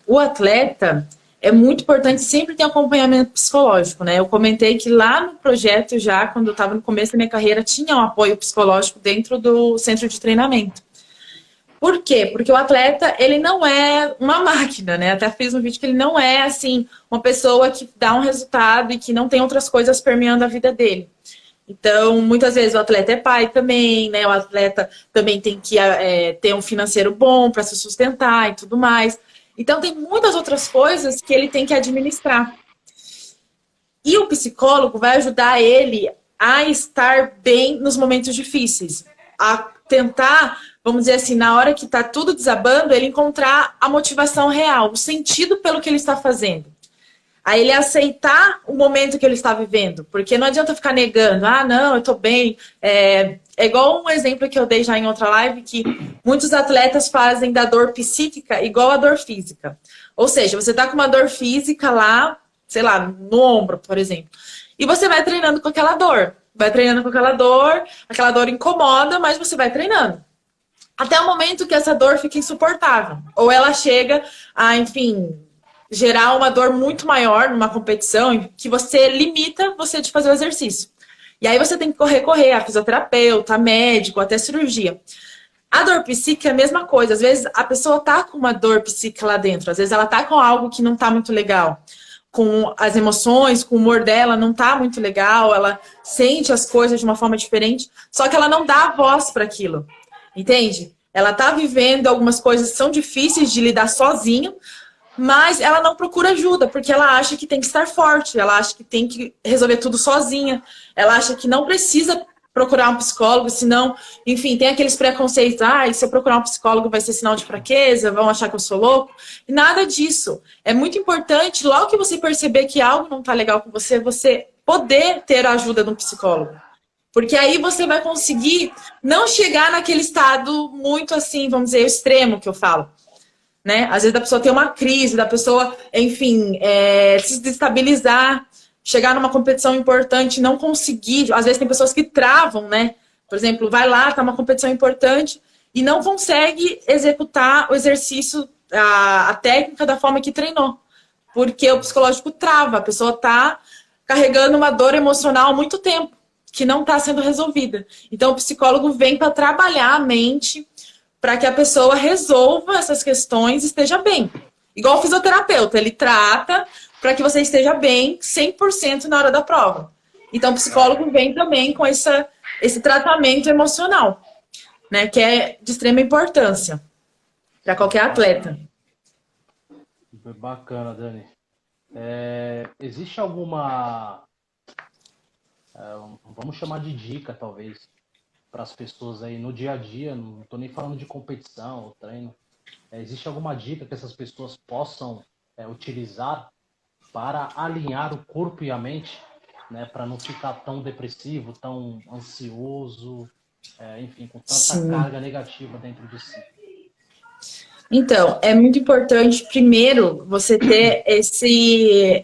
o atleta é muito importante sempre ter acompanhamento psicológico, né? Eu comentei que lá no projeto, já quando eu estava no começo da minha carreira, tinha um apoio psicológico dentro do centro de treinamento. Por quê? Porque o atleta, ele não é uma máquina, né? Até fiz um vídeo que ele não é, assim, uma pessoa que dá um resultado e que não tem outras coisas permeando a vida dele. Então, muitas vezes o atleta é pai também, né? O atleta também tem que ter um financeiro bom para se sustentar e tudo mais. Então, tem muitas outras coisas que ele tem que administrar. E o psicólogo vai ajudar ele a estar bem nos momentos difíceis, a tentar vamos dizer assim, na hora que tá tudo desabando, ele encontrar a motivação real, o sentido pelo que ele está fazendo. Aí ele aceitar o momento que ele está vivendo, porque não adianta ficar negando, ah, não, eu tô bem. É igual um exemplo que eu dei já em outra live, que muitos atletas fazem da dor psíquica igual a dor física. Ou seja, você tá com uma dor física lá, sei lá, no ombro, por exemplo, e você vai treinando com aquela dor. Vai treinando com aquela dor incomoda, mas você vai treinando. Até o momento que essa dor fica insuportável. Ou ela chega a, enfim, gerar uma dor muito maior numa competição que você limita você de fazer o exercício. E aí você tem que recorrer a fisioterapeuta, a médico, até cirurgia. A dor psíquica é a mesma coisa. Às vezes a pessoa tá com uma dor psíquica lá dentro. Às vezes ela tá com algo que não tá muito legal. Com as emoções, com o humor dela não tá muito legal. Ela sente as coisas de uma forma diferente. Só que ela não dá voz para aquilo. Entende? Ela tá vivendo algumas coisas que são difíceis de lidar sozinho. Mas ela não procura ajuda, porque ela acha que tem que estar forte, ela acha que tem que resolver tudo sozinha, ela acha que não precisa procurar um psicólogo, senão, enfim, tem aqueles preconceitos, se eu procurar um psicólogo vai ser sinal de fraqueza, vão achar que eu sou louco. E nada disso. É muito importante, logo que você perceber que algo não está legal com você, você poder ter a ajuda de um psicólogo. Porque aí você vai conseguir não chegar naquele estado muito assim, vamos dizer, extremo que eu falo. Né? Às vezes a pessoa tem uma crise, da pessoa, enfim, se desestabilizar, chegar numa competição importante, não conseguir. Às vezes tem pessoas que travam, né? Por exemplo, vai lá, tá uma competição importante e não consegue executar o exercício, a técnica da forma que treinou. Porque o psicológico trava, a pessoa tá carregando uma dor emocional há muito tempo, que não está sendo resolvida. Então o psicólogo vem para trabalhar a mente, para que a pessoa resolva essas questões e esteja bem. Igual o fisioterapeuta, ele trata para que você esteja bem 100% na hora da prova. Então o psicólogo vem também com esse tratamento emocional, né, que é de extrema importância para qualquer atleta.
Bacana, Dani. Existe alguma, vamos chamar de dica, talvez, para as pessoas aí no dia a dia, não estou nem falando de competição ou treino, existe alguma dica que essas pessoas possam utilizar para alinhar o corpo e a mente, né, para não ficar tão depressivo, tão ansioso, enfim, com tanta carga negativa dentro de si?
Então, é muito importante, primeiro, você ter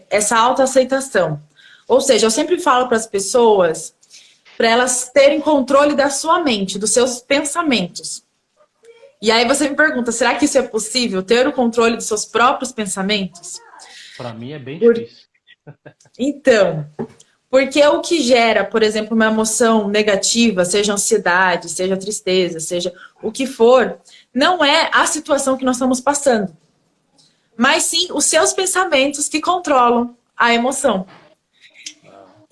essa autoaceitação. Ou seja, eu sempre falo para as pessoas para elas terem controle da sua mente, dos seus pensamentos. E aí você me pergunta, será que isso é possível, ter o controle dos seus próprios pensamentos?
Para mim é bem difícil.
Então, porque o que gera, por exemplo, uma emoção negativa, seja ansiedade, seja tristeza, seja o que for, não é a situação que nós estamos passando, mas sim os seus pensamentos que controlam a emoção.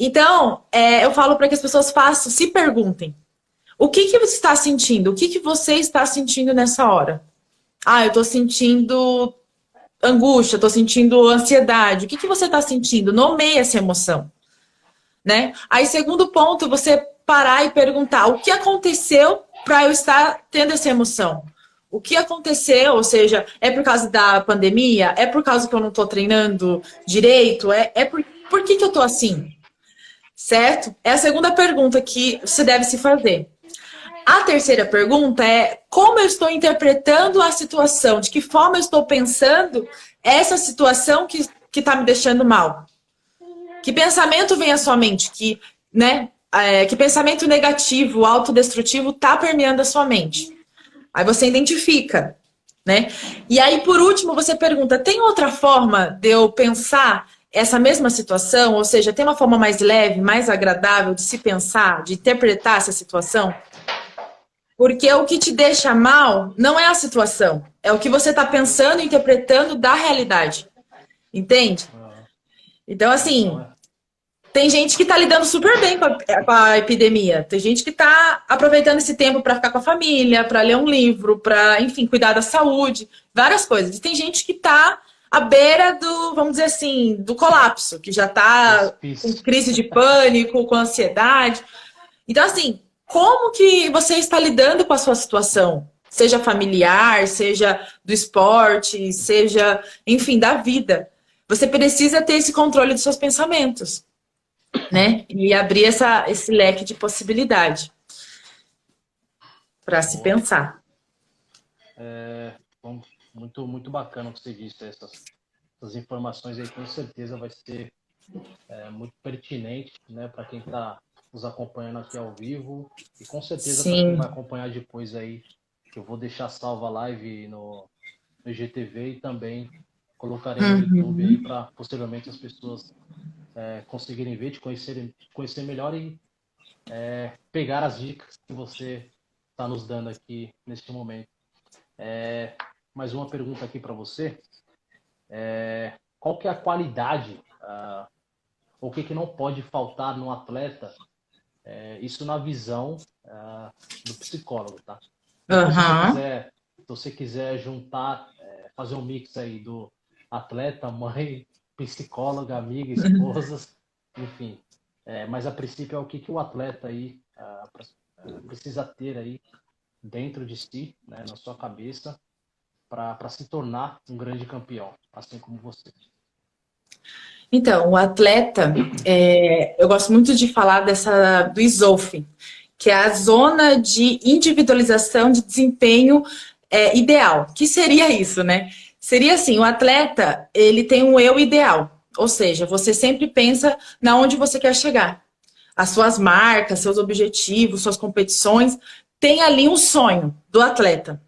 Então, eu falo para que as pessoas se perguntem. O que você está sentindo? O que você está sentindo nessa hora? Eu estou sentindo angústia, estou sentindo ansiedade. O que você está sentindo? Nomeie essa emoção. Né? Aí, segundo ponto, você parar e perguntar o que aconteceu para eu estar tendo essa emoção? O que aconteceu? Ou seja, é por causa da pandemia? É por causa que eu não estou treinando direito? Por que eu estou assim? Certo? É a segunda pergunta que você deve se fazer. A terceira pergunta é como eu estou interpretando a situação, de que forma eu estou pensando essa situação que está me deixando mal. Que pensamento vem à sua mente? Que pensamento negativo, autodestrutivo está permeando a sua mente? Aí você identifica, né? E aí, por último, você pergunta, tem outra forma de eu pensar essa mesma situação? Ou seja, tem uma forma mais leve, mais agradável de se pensar, de interpretar essa situação? Porque o que te deixa mal não é a situação, é o que você está pensando e interpretando da realidade. Entende? Então, assim, tem gente que está lidando super bem com a epidemia. Tem gente que está aproveitando esse tempo para ficar com a família, para ler um livro, para, enfim, cuidar da saúde, várias coisas. E tem gente que está à beira do, vamos dizer assim, do colapso, que já está com crise de pânico, com ansiedade. Então, assim, como que você está lidando com a sua situação? seja familiar, seja do esporte, seja, enfim, da vida. Você precisa ter esse controle dos seus pensamentos, né? E abrir esse leque de possibilidade para se
Boa.
pensar.
Bom, muito bacana o que você disse. Essas informações aí com certeza vai ser muito pertinente, né, para quem está nos acompanhando aqui ao vivo e com certeza para quem
Sim.
vai acompanhar depois aí. Eu vou deixar salva a live no IGTV e também colocarei no YouTube aí para posteriormente as pessoas conseguirem ver, conhecer melhor e pegar as dicas que você está nos dando aqui neste momento. Mais uma pergunta aqui para você. Qual que é a qualidade, ou o que não pode faltar no atleta, isso na visão do psicólogo, tá? Depois,
Aham.
se você quiser juntar, fazer um mix aí do atleta, mãe, psicóloga, amiga, esposas, enfim. Mas a princípio é o que o atleta aí precisa ter aí dentro de si, né, na sua cabeça, para se tornar um grande campeão, assim como você.
Então, o atleta, eu gosto muito de falar do ISOF, que é a zona de individualização de desempenho ideal. Que seria isso, né? Seria assim, o atleta, ele tem um eu ideal, ou seja, você sempre pensa na onde você quer chegar. As suas marcas, seus objetivos, suas competições, tem ali um sonho do atleta.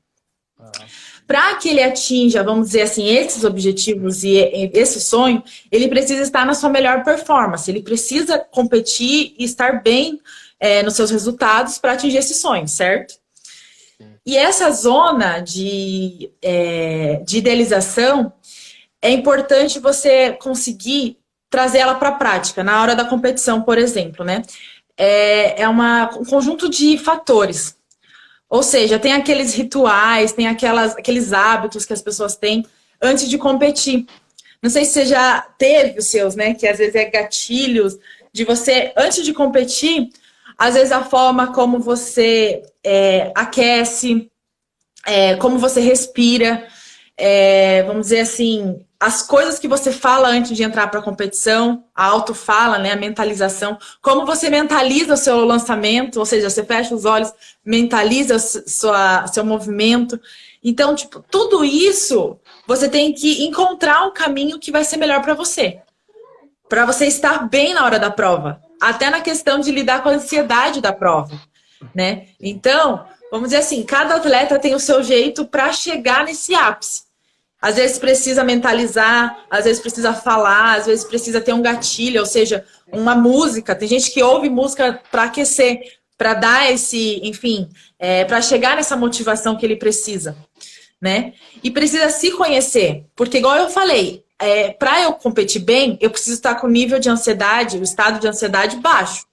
Para que ele atinja, vamos dizer assim, esses objetivos e esse sonho, ele precisa estar na sua melhor performance, ele precisa competir e estar bem nos seus resultados para atingir esse sonho, certo? E essa zona de idealização, é importante você conseguir trazer ela para a prática, na hora da competição, por exemplo, né? Um conjunto de fatores. Ou seja, tem aqueles rituais, tem aqueles hábitos que as pessoas têm antes de competir. Não sei se você já teve os seus, né? Que às vezes é gatilhos de você, antes de competir, às vezes a forma como você aquece, como você respira, vamos dizer assim, as coisas que você fala antes de entrar para a competição, a autofala, né, a mentalização, como você mentaliza o seu lançamento, ou seja, você fecha os olhos, mentaliza seu movimento. Então, tipo, tudo isso você tem que encontrar um caminho que vai ser melhor para você estar bem na hora da prova, até na questão de lidar com a ansiedade da prova, né? Então, vamos dizer assim, cada atleta tem o seu jeito para chegar nesse ápice. Às vezes precisa mentalizar, às vezes precisa falar, às vezes precisa ter um gatilho, ou seja, uma música. Tem gente que ouve música para aquecer, para dar enfim, para chegar nessa motivação que ele precisa, né? E precisa se conhecer, porque igual eu falei, para eu competir bem, eu preciso estar com o nível de ansiedade, o estado de ansiedade baixo.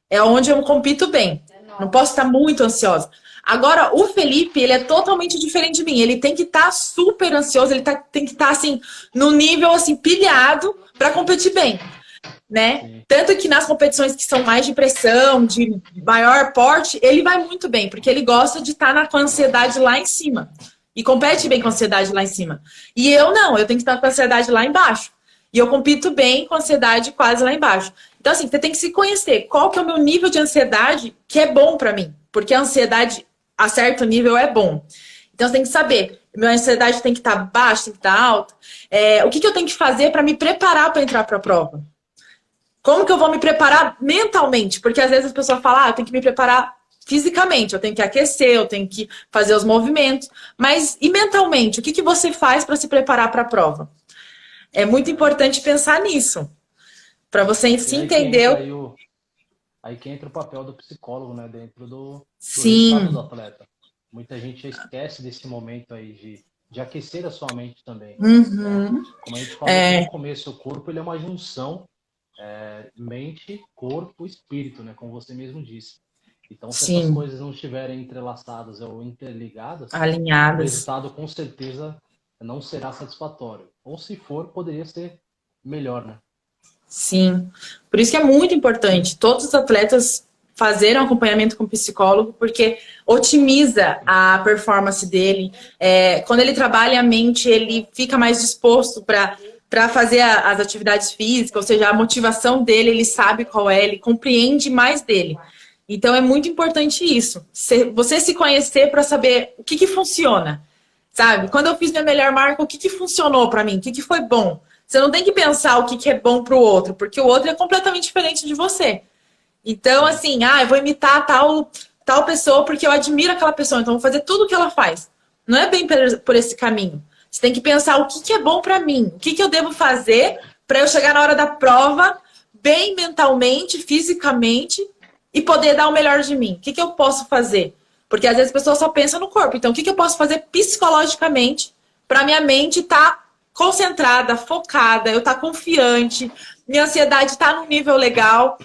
É onde eu compito bem. Não posso estar muito ansiosa. Agora, o Felipe, ele é totalmente diferente de mim. Ele tem que estar super ansioso, tem que estar, assim, no nível, assim, pilhado para competir bem, né? Sim. Tanto que nas competições que são mais de pressão, de maior porte, ele vai muito bem, porque ele gosta de estar com a ansiedade lá em cima. E compete bem com a ansiedade lá em cima. E eu não, eu tenho que estar com a ansiedade lá embaixo. E eu compito bem com a ansiedade quase lá embaixo. Então, assim, você tem que se conhecer. Qual que é o meu nível de ansiedade que é bom para mim? Porque a ansiedade a certo nível é bom. Então, você tem que saber. Minha ansiedade tem que estar baixa, tem que estar alta. O que eu tenho que fazer para me preparar para entrar para a prova? Como que eu vou me preparar mentalmente? Porque às vezes as pessoas falam, eu tenho que me preparar fisicamente, eu tenho que aquecer, eu tenho que fazer os movimentos. Mas e mentalmente? O que você faz para se preparar para a prova? É muito importante pensar nisso. Para você se entender.
Aí que entra o papel do psicólogo, né? Dentro do
Sim.
resultado do atleta. Muita gente esquece desse momento aí de aquecer a sua mente também.
Uhum.
Como a gente falou aqui no começo, o corpo ele é uma junção mente, corpo, espírito, né? Como você mesmo disse. Então, se essas coisas não estiverem entrelaçadas ou interligadas,
alinhadas,
o resultado com certeza não será satisfatório. Ou se for, poderia ser melhor, né?
Sim. Por isso que é muito importante todos os atletas fazer um acompanhamento com o psicólogo, porque otimiza a performance dele. Quando ele trabalha a mente, ele fica mais disposto para fazer as atividades físicas, ou seja, a motivação dele, ele sabe qual é, ele compreende mais dele. Então, é muito importante isso. Você se conhecer para saber o que funciona, sabe? Quando eu fiz minha melhor marca, o que funcionou para mim? O que foi bom? Você não tem que pensar o que é bom para o outro, porque o outro é completamente diferente de você. Então, assim, eu vou imitar tal pessoa porque eu admiro aquela pessoa, então eu vou fazer tudo o que ela faz. Não é bem por esse caminho. Você tem que pensar o que é bom para mim, o que eu devo fazer para eu chegar na hora da prova bem mentalmente, fisicamente, e poder dar o melhor de mim. O que eu posso fazer? Porque às vezes a pessoa só pensa no corpo. Então, o que eu posso fazer psicologicamente para minha mente estar concentrada, focada, eu estar confiante, minha ansiedade estar num nível legal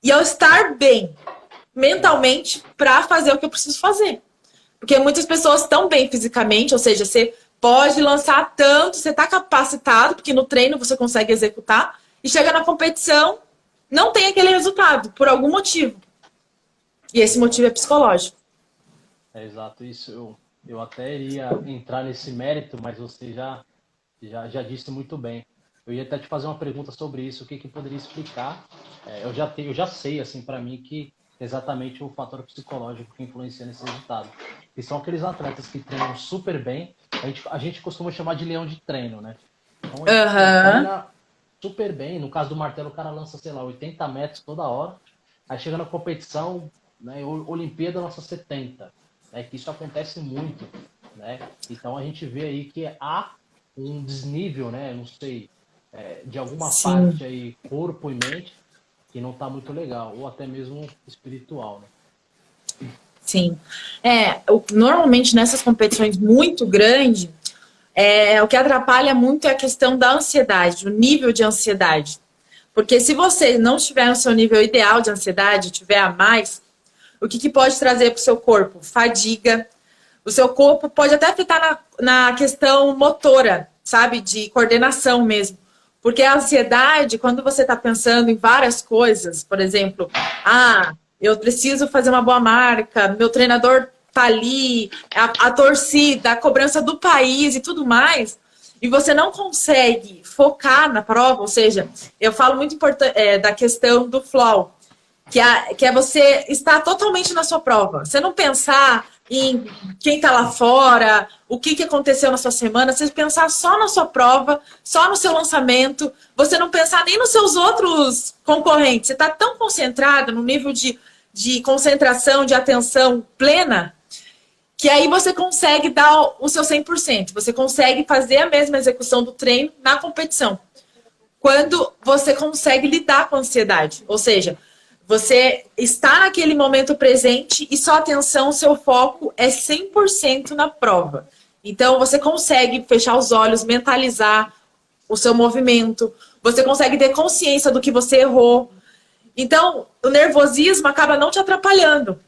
e eu estar bem mentalmente para fazer o que eu preciso fazer. Porque muitas pessoas estão bem fisicamente, ou seja, você pode lançar tanto, você está capacitado, porque no treino você consegue executar, e chega na competição, não tem aquele resultado, por algum motivo. E esse motivo é psicológico.
Exato, isso eu até iria entrar nesse mérito, mas você já disse muito bem. Eu ia até te fazer uma pergunta sobre isso, o que poderia explicar. Eu já sei, assim, para mim, que exatamente o fator psicológico que influencia nesse resultado. E são aqueles atletas que treinam super bem, a gente costuma chamar de leão de treino, né? Então, ele treina super bem. No caso do martelo, o cara lança, sei lá, 80 metros toda hora. Aí chega na competição, né, Olimpíada lança 70. Que isso acontece muito, né? Então a gente vê aí que há um desnível, né? Não sei, de alguma parte aí, corpo e mente, que não está muito legal, ou até mesmo espiritual, né?
Sim. Normalmente nessas competições muito grandes, o que atrapalha muito é a questão da ansiedade, o nível de ansiedade. Porque se você não estiver no seu nível ideal de ansiedade, tiver a mais, o que pode trazer para o seu corpo? Fadiga. O seu corpo pode até afetar na questão motora, sabe? De coordenação mesmo. Porque a ansiedade, quando você está pensando em várias coisas, por exemplo, eu preciso fazer uma boa marca, meu treinador tá ali, a torcida, a cobrança do país e tudo mais, e você não consegue focar na prova, ou seja, eu falo muito da questão do flow, que é você estar totalmente na sua prova. Você não pensar em quem está lá fora, o que aconteceu na sua semana, você pensar só na sua prova, só no seu lançamento, você não pensar nem nos seus outros concorrentes. Você está tão concentrado no nível de concentração, de atenção plena, que aí você consegue dar o seu 100%. Você consegue fazer a mesma execução do treino na competição. Quando você consegue lidar com a ansiedade. Ou seja, você está naquele momento presente e sua atenção, seu foco é 100% na prova. Então, você consegue fechar os olhos, mentalizar o seu movimento, você consegue ter consciência do que você errou. Então, o nervosismo acaba não te atrapalhando.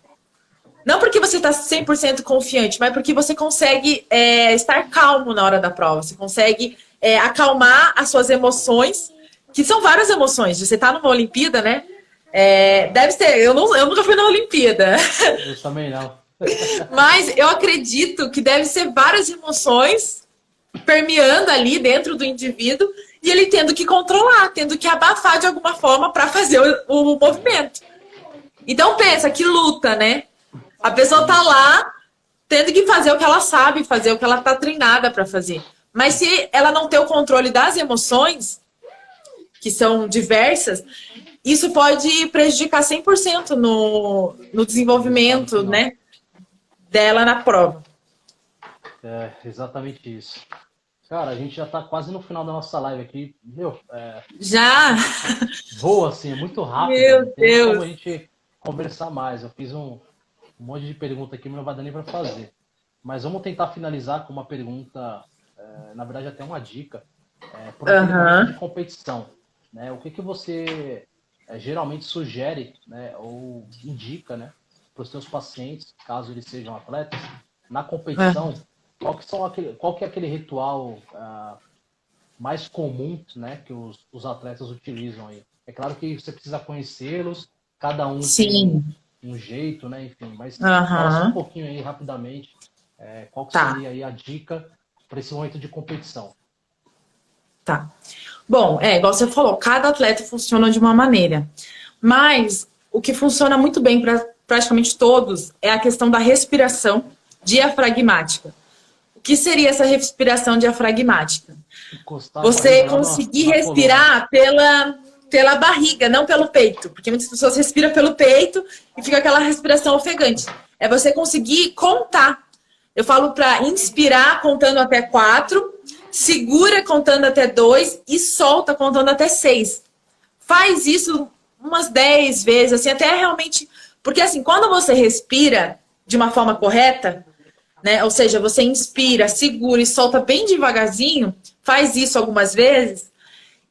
Não porque você está 100% confiante, mas porque você consegue estar calmo na hora da prova. Você consegue acalmar as suas emoções, que são várias emoções. Você está numa Olimpíada, né? Deve ser, eu nunca fui na Olimpíada.
Eu também não.
Mas eu acredito que deve ser várias emoções permeando ali dentro do indivíduo e ele tendo que controlar, tendo que abafar de alguma forma para fazer o movimento. Então pensa, que luta, né? A pessoa tá lá tendo que fazer o que ela sabe fazer, o que ela tá treinada para fazer. Mas se ela não ter o controle das emoções, que são diversas, isso pode prejudicar 100% no desenvolvimento, né, dela na prova.
Exatamente isso. Cara, a gente já tá quase no final da nossa live aqui. Meu,
Já?
voa assim, é muito rápido.
Meu
Não tem
Deus.
como a gente conversar mais. Eu fiz um monte de pergunta aqui, mas não vai dar nem para fazer. Mas vamos tentar finalizar com uma pergunta, na verdade até uma dica, para aquele momento de competição. Né? O que você geralmente sugere, né, ou indica, né, para os seus pacientes, caso eles sejam atletas, na competição, qual que é aquele ritual mais comum, né, que os atletas utilizam aí? É claro que você precisa conhecê-los, cada um tem
Sim.
um jeito, né? Enfim, mas fala só um
Aham.
pouquinho aí rapidamente, qual que
Tá,
seria aí a dica para esse momento de competição.
tá. Bom, igual você falou, cada atleta funciona de uma maneira. Mas o que funciona muito bem para praticamente todos é a questão da respiração diafragmática. O que seria essa respiração diafragmática?
Encostar a
Você
barriga lá
conseguir
na coluna.
respirar pela barriga, não pelo peito. Porque muitas pessoas respiram pelo peito e fica aquela respiração ofegante. É você conseguir contar. Eu falo para inspirar contando até 4, segura contando até 2 e solta contando até 6. Faz isso umas 10 vezes, assim, até realmente. Porque assim, quando você respira de uma forma correta, né? Ou seja, você inspira, segura e solta bem devagarzinho, faz isso algumas vezes,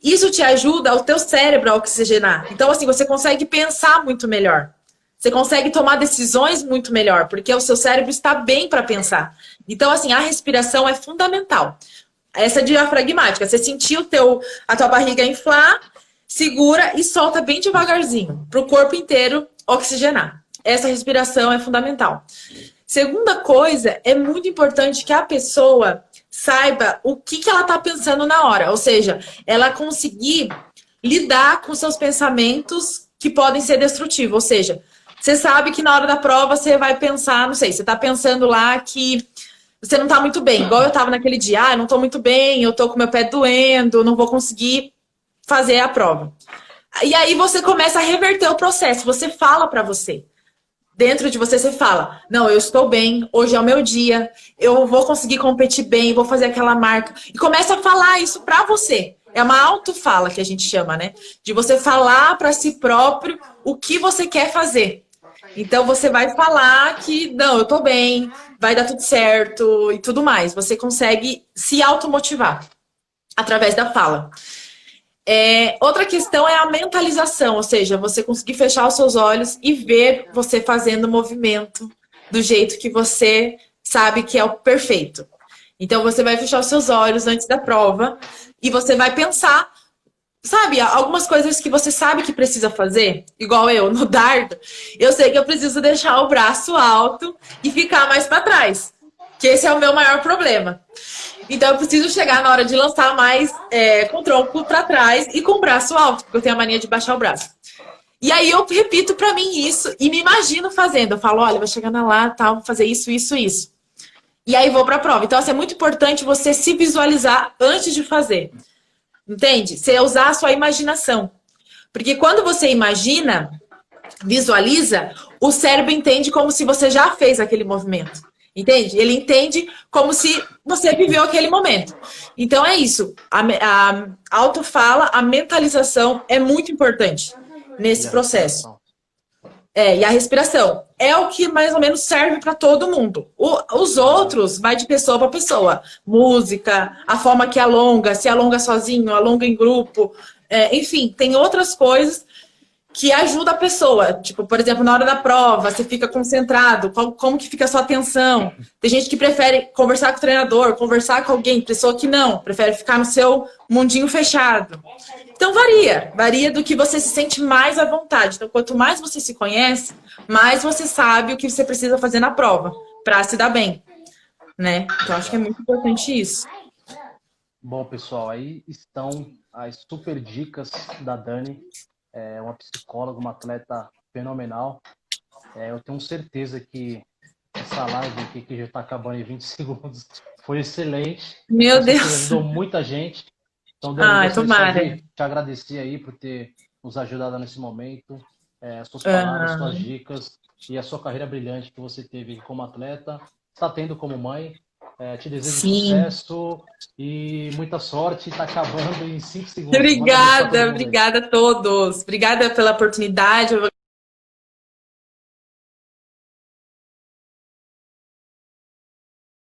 isso te ajuda ao teu cérebro a oxigenar. Então, assim, você consegue pensar muito melhor. Você consegue tomar decisões muito melhor, porque o seu cérebro está bem para pensar. Então, assim, a respiração é fundamental. Essa diafragmática, você sentiu a tua barriga inflar, segura e solta bem devagarzinho, para o corpo inteiro oxigenar. Essa respiração é fundamental. Segunda coisa, é muito importante que a pessoa saiba o que ela está pensando na hora. Ou seja, ela conseguir lidar com seus pensamentos que podem ser destrutivos. Ou seja, você sabe que na hora da prova você vai pensar, não sei, você está pensando lá que você não está muito bem. Igual eu estava naquele dia, eu não estou muito bem, eu estou com meu pé doendo, não vou conseguir fazer a prova. E aí você começa a reverter o processo, você fala para você. Dentro de você, você fala: não, eu estou bem, hoje é o meu dia, eu vou conseguir competir bem, vou fazer aquela marca. E começa a falar isso pra você. É uma autofala que a gente chama, né? De você falar para si próprio o que você quer fazer. Então você vai falar que, não, eu tô bem, vai dar tudo certo e tudo mais. Você consegue se automotivar através da fala. Outra questão é a mentalização, ou seja, você conseguir fechar os seus olhos e ver você fazendo o movimento do jeito que você sabe que é o perfeito. Então você vai fechar os seus olhos antes da prova e você vai pensar, sabe, algumas coisas que você sabe que precisa fazer, igual eu no dardo, eu sei que eu preciso deixar o braço alto e ficar mais para trás, que esse é o meu maior problema. Então eu preciso chegar na hora de lançar mais com o tronco para trás e com o braço alto, porque eu tenho a mania de baixar o braço. E aí eu repito para mim isso e me imagino fazendo. Eu falo, olha, vou chegar lá, tal, vou fazer isso, isso, isso. E aí vou para a prova. Então assim, é muito importante você se visualizar antes de fazer. Entende? Você usar a sua imaginação. Porque quando você imagina, visualiza, o cérebro entende como se você já fez aquele movimento. Entende? Ele entende como se você viveu aquele momento. Então é isso. A autofala, a mentalização é muito importante nesse processo. E a respiração. É o que mais ou menos serve para todo mundo. Os outros vai de pessoa para pessoa. Música, a forma que alonga, se alonga sozinho, alonga em grupo. Enfim, tem outras coisas que ajuda a pessoa. Tipo, por exemplo, na hora da prova, você fica concentrado, como que fica a sua atenção? Tem gente que prefere conversar com o treinador, conversar com alguém, pessoa que não, prefere ficar no seu mundinho fechado. Então varia do que você se sente mais à vontade. Então, quanto mais você se conhece, mais você sabe o que você precisa fazer na prova para se dar bem, né? Então, acho que é muito importante isso.
Bom, pessoal, aí estão as super dicas da Dani. É uma psicóloga, uma atleta fenomenal. Eu tenho certeza que essa live aqui, que já está acabando em 20 segundos, foi excelente.
Meu
Com certeza
Deus!
ajudou muita gente. Então, Dani,
Ai,
gostaria só
tomara.
de te agradecer aí por ter nos ajudado nesse momento. Suas palavras, suas dicas e a sua carreira brilhante que você teve como atleta, está tendo como mãe. Te desejo
Sim.
sucesso e muita sorte. Está acabando em 5 segundos. Manda um beijo pra todo mundo aí.
Obrigada a todos. Obrigada pela oportunidade.